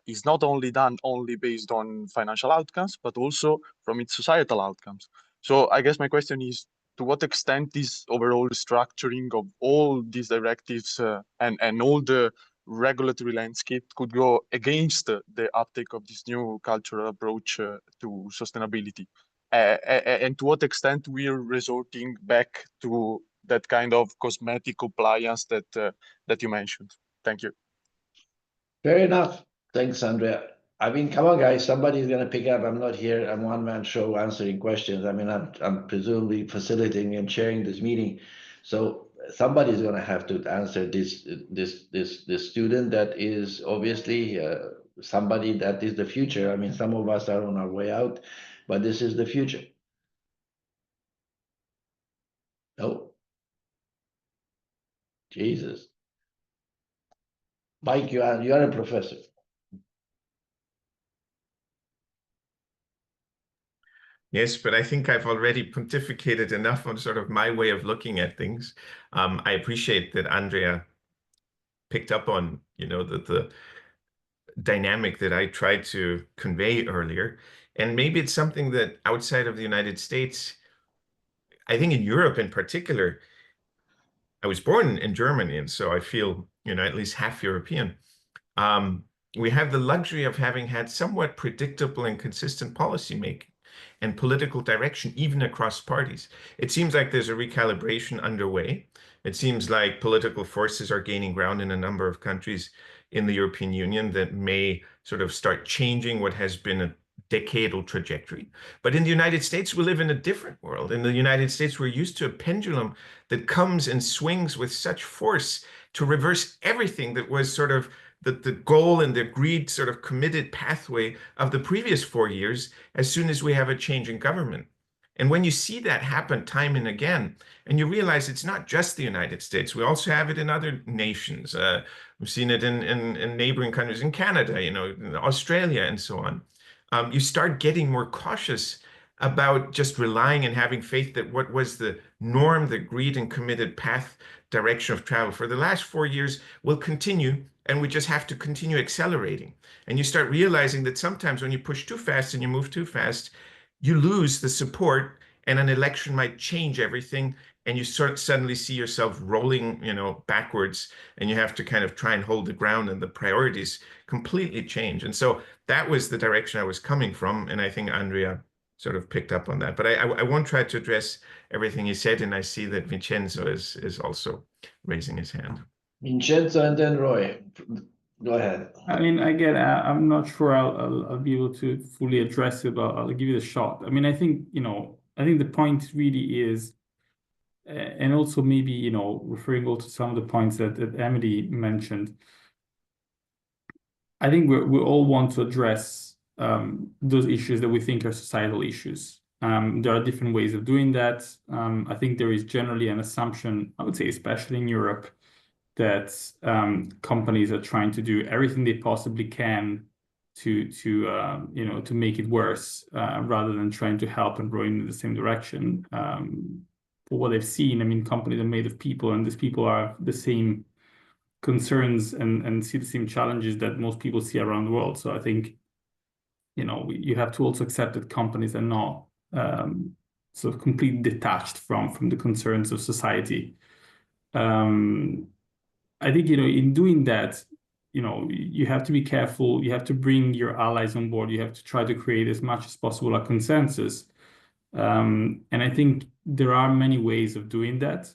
is not only done only based on financial outcomes, but also from its societal outcomes. So I guess my question is, to what extent this overall structuring of all these directives and all the regulatory landscape could go against the uptake of this new cultural approach to sustainability? And to what extent we're resorting back to that kind of cosmetic compliance that you mentioned? Thank you. Fair enough. Thanks, Andrea. I mean, come on, guys. Somebody's going to pick up. I'm not here. I'm one-man show answering questions. I mean, I'm presumably facilitating and chairing this meeting. So somebody's going to have to answer this student that is obviously somebody that is the future. I mean, some of us are on our way out, but this is the future. No. Jesus. Mike, you are a professor. Yes, but I think I've already pontificated enough on sort of my way of looking at things. I appreciate that Andrea picked up on, you know, the dynamic that I tried to convey earlier. And maybe it's something that outside of the United States, I think in Europe in particular, I was born in Germany, and so I feel, you know, at least half European. We have the luxury of having had somewhat predictable and consistent policymaking and political direction, even across parties. It seems like there's a recalibration underway. It seems like political forces are gaining ground in a number of countries in the European Union that may sort of start changing what has been a decadal trajectory. But in the United States, we live in a different world. In the United States, we're used to a pendulum that comes and swings with such force to reverse everything that was sort of the goal and the agreed sort of committed pathway of the previous 4 years as soon as we have a change in government. And when you see that happen time and again, and you realize it's not just the United States, we also have it in other nations. We've seen it in neighboring countries, in Canada, you know, in Australia, and so on. You start getting more cautious about just relying and having faith that what was the norm, the agreed and committed path direction of travel for the last 4 years will continue, and we just have to continue accelerating. And you start realizing that sometimes when you push too fast and you move too fast, you lose the support, and an election might change everything, and you suddenly see yourself rolling, you know, backwards, and you have to kind of try and hold the ground, and the priorities completely change. And so that was the direction I was coming from, and I think Andrea sort of picked up on that. But I won't try to address everything he said, and I see that Vincenzo is also raising his hand. Vincenzo and then Roy. Go ahead. I mean, again, I'm not sure I'll be able to fully address it, but I'll give it a shot. I mean, I think, I think the point really is, and also maybe, referring also to some of the points that Emily mentioned, I think we all want to address those issues that we think are societal issues. There are different ways of doing that. I think there is generally an assumption, I would say, especially in Europe, that companies are trying to do everything they possibly can to make it worse, rather than trying to help and rowing in the same direction. For what I've seen, I mean, companies are made of people, and these people are the same concerns and see the same challenges that most people see around the world. So I think, you have to also accept that companies are not sort of completely detached from the concerns of society. I think, in doing that, you have to be careful. You have to bring your allies on board. You have to try to create as much as possible a consensus. And I think there are many ways of doing that.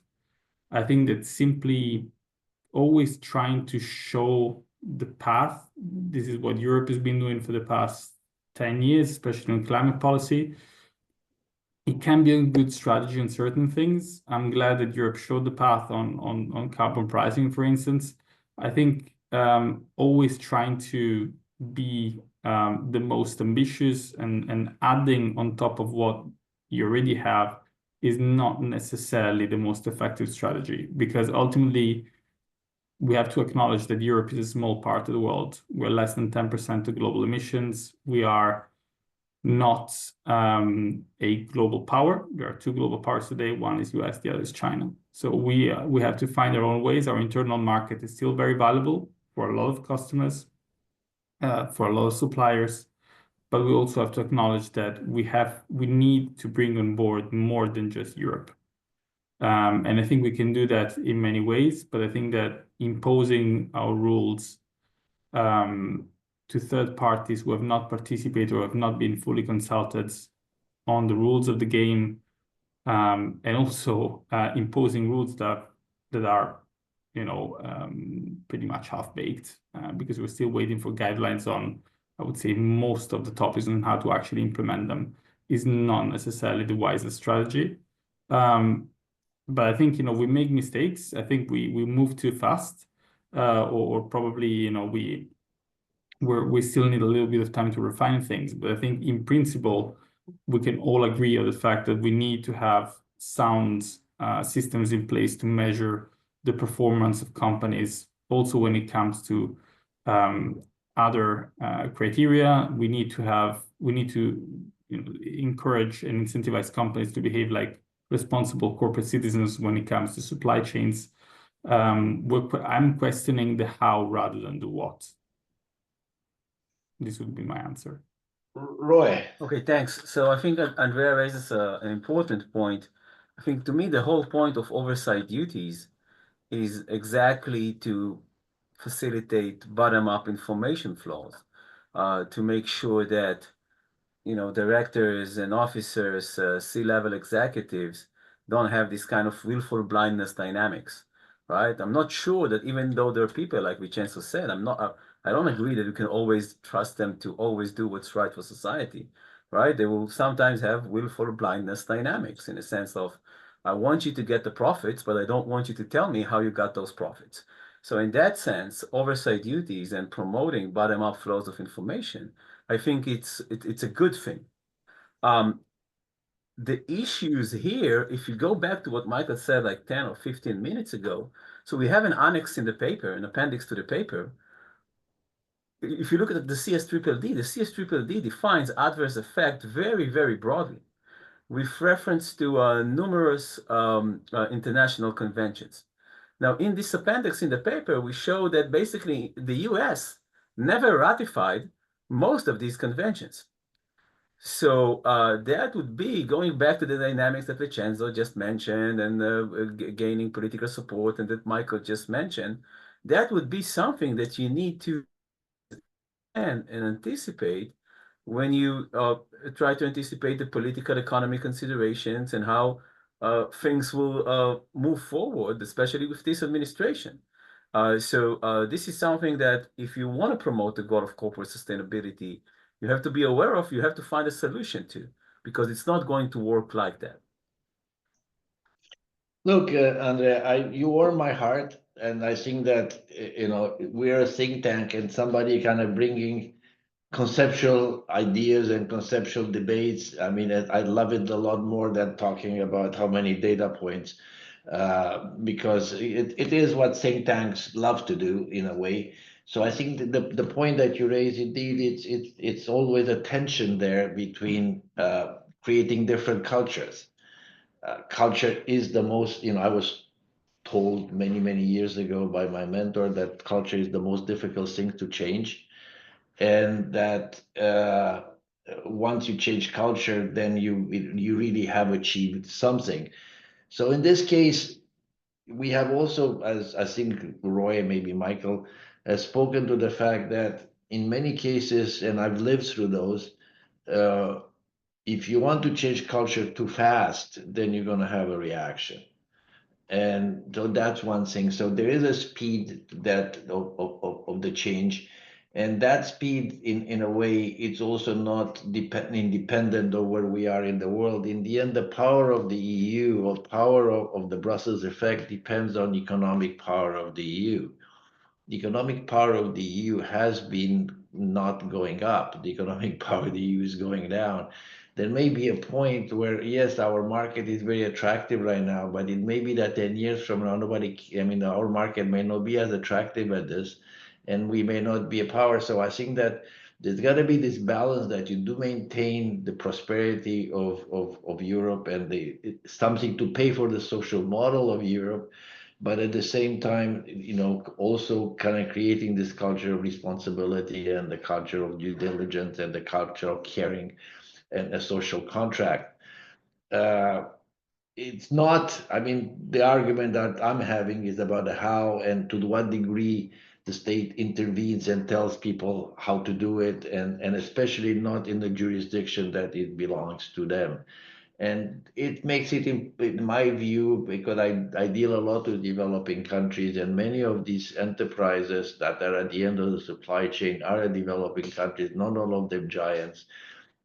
I think that simply always trying to show the path. This is what Europe has been doing for the past 10 years, especially in climate policy. It can be a good strategy on certain things. I'm glad that Europe showed the path on carbon pricing, for instance. I think always trying to be the most ambitious and adding on top of what you already have is not necessarily the most effective strategy, because ultimately we have to acknowledge that Europe is a small part of the world. We're less than 10% of global emissions. We are not a global power. There are two global powers today. One is US, the other is China. So we have to find our own ways. Our internal market is still very valuable for a lot of customers, for a lot of suppliers. But we also have to acknowledge that we need to bring on board more than just Europe. And I think we can do that in many ways, but I think that imposing our rules to third parties who have not participated or have not been fully consulted on the rules of the game, and also imposing rules that are, pretty much half-baked, because we're still waiting for guidelines on, I would say, most of the topics and how to actually implement them, is not necessarily the wisest strategy. But I think, we make mistakes. I think we move too fast, or probably, we still need a little bit of time to refine things. But I think in principle, we can all agree on the fact that we need to have sound systems in place to measure the performance of companies. Also, when it comes to other criteria, we need to encourage and incentivize companies to behave like responsible corporate citizens when it comes to supply chains. I'm questioning the how rather than the what. This would be my answer. Roy. Okay, thanks. So I think that Andrea raises an important point. I think to me, the whole point of oversight duties is exactly to facilitate bottom-up information flows, to make sure that, directors and officers, C-level executives don't have this kind of willful blindness dynamics, right? I'm not sure that even though there are people, like Vincenzo said, I don't agree that you can always trust them to always do what's right for society, right? They will sometimes have willful blindness dynamics in the sense of, I want you to get the profits, but I don't want you to tell me how you got those profits. So in that sense, oversight duties and promoting bottom-up flows of information, I think it's a good thing. The issues here, if you go back to what Michael said like 10 or 15 minutes ago, so we have an annex in the paper, an appendix to the paper. If you look at the CSDDD, the CSDDD defines adverse effect very, very broadly, with reference to numerous international conventions. Now, in this appendix in the paper, we show that basically the US never ratified most of these conventions. So that would be going back to the dynamics that Vincenzo just mentioned and gaining political support and that Michael just mentioned. That would be something that you need to and anticipate when you try to anticipate the political economy considerations and how things will move forward, especially with this administration. So this is something that if you want to promote the goal of corporate sustainability, you have to be aware of, you have to find a solution to, because it's not going to work like that. Look, Andre, you warm my heart, and I think that we're a think tank, and somebody kind of bringing conceptual ideas and conceptual debates. I mean, I love it a lot more than talking about how many data points, because it is what think tanks love to do in a way. So I think the point that you raise, indeed, it's always a tension there between creating different cultures. Culture is the most, I was told many years ago by my mentor that culture is the most difficult thing to change, and that once you change culture, then you really have achieved something. So in this case, we have also, as I think Roy and maybe Michael has spoken to the fact that in many cases, and I've lived through those, if you want to change culture too fast, then you're going to have a reaction. And so that's one thing. So there is a speed that of the change, and that speed, in a way, it's also not independent of where we are in the world. In the end, the power of the EU, or power of the Brussels effect, depends on economic power of the EU. The economic power of the EU has been not going up. The economic power of the EU is going down. There may be a point where, yes, our market is very attractive right now, but it may be that 10 years from now, our market may not be as attractive as this, and we may not be a power. So I think that there's got to be this balance that you do maintain the prosperity of Europe and something to pay for the social model of Europe, but at the same time, also kind of creating this culture of responsibility and the culture of due diligence and the culture of caring and a social contract. It's not, the argument that I'm having is about the how and to what degree the state intervenes and tells people how to do it, and especially not in the jurisdiction that it belongs to them. And it makes it, in my view, because I deal a lot with developing countries, and many of these enterprises that are at the end of the supply chain are developing countries, not all of them giants.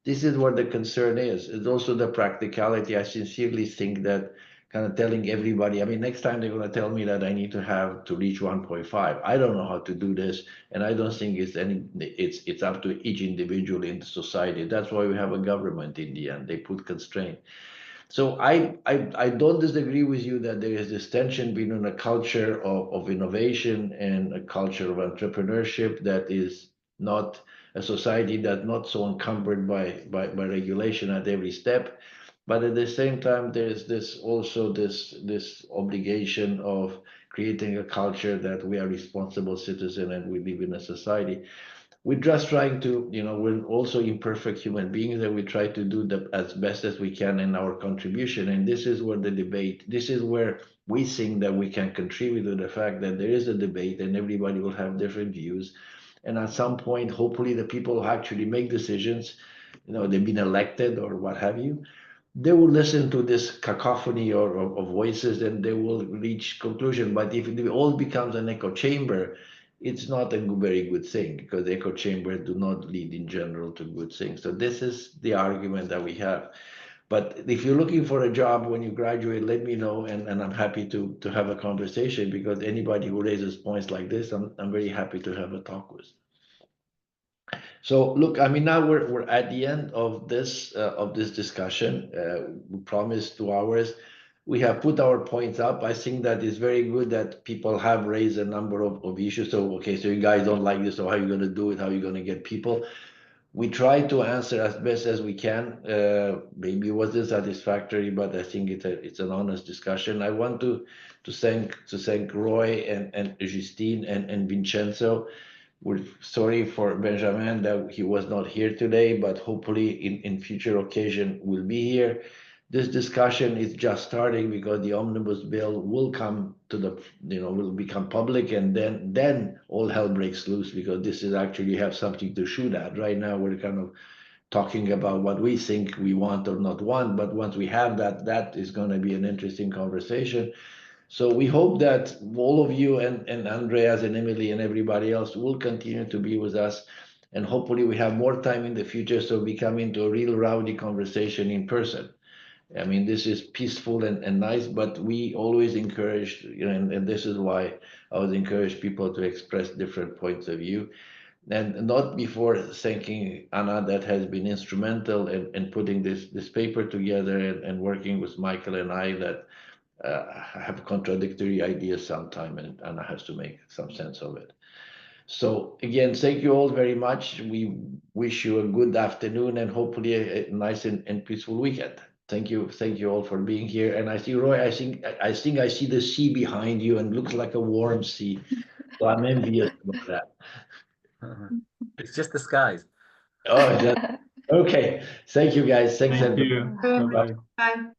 This is what the concern is. It's also the practicality. I sincerely think that kind of telling everybody, next time they're going to tell me that I need to reach 1.5. I don't know how to do this, and I don't think it's up to each individual in the society. That's why we have a government in the end. They put constraint. So I don't disagree with you that there is this tension between a culture of innovation and a culture of entrepreneurship that is not a society that's not so encumbered by regulation at every step. But at the same time, there's this obligation of creating a culture that we are responsible citizens and we live in a society. We're just trying to, we're also imperfect human beings, and we try to do as best as we can in our contribution. And this is where this is where we think that we can contribute to the fact that there is a debate and everybody will have different views. And at some point, hopefully the people who actually make decisions, they've been elected or what have you, they will listen to this cacophony of voices and they will reach conclusion. But if it all becomes an echo chamber, it's not a very good thing, because echo chambers do not lead in general to good things. So this is the argument that we have. But if you're looking for a job when you graduate, let me know, and I'm happy to have a conversation, because anybody who raises points like this, I'm very happy to have a talk with. So look, now we're at the end of this discussion. We promised 2 hours. We have put our points up. I think that is very good that people have raised a number of issues. So, okay, so you guys don't like this, so how are you going to do it? How are you going to get people? We try to answer as best as we can. Maybe it wasn't satisfactory, but I think it's an honest discussion. I want to thank Roy and Justine and Vincenzo. We're sorry for Benjamin that he was not here today, but hopefully in future occasion will be here. This discussion is just starting, because the omnibus bill will come to will become public, and then all hell breaks loose, because this is actually have something to shoot at. Right now we're kind of talking about what we think we want or not want. But once we have that, that is going to be an interesting conversation. So we hope that all of you and Andreas and Emily and everybody else will continue to be with us. And hopefully we have more time in the future so we come into a real rowdy conversation in person. I mean, this is peaceful and nice, but we always encourage, and this is why I always encourage people to express different points of view. And not before thanking Anna, that has been instrumental in putting this paper together and working with Michael and I, that have contradictory ideas sometime, and Anna has to make some sense of it. So again, thank you all very much. We wish you a good afternoon and hopefully a nice and peaceful weekend. Thank you all for being here. And I see, Roy, I think I see the sea behind you and looks like a warm sea. So I'm envious about that. It's just the skies. Oh, okay. Thank you, guys. Thanks. Thank you. Bye-bye. Bye.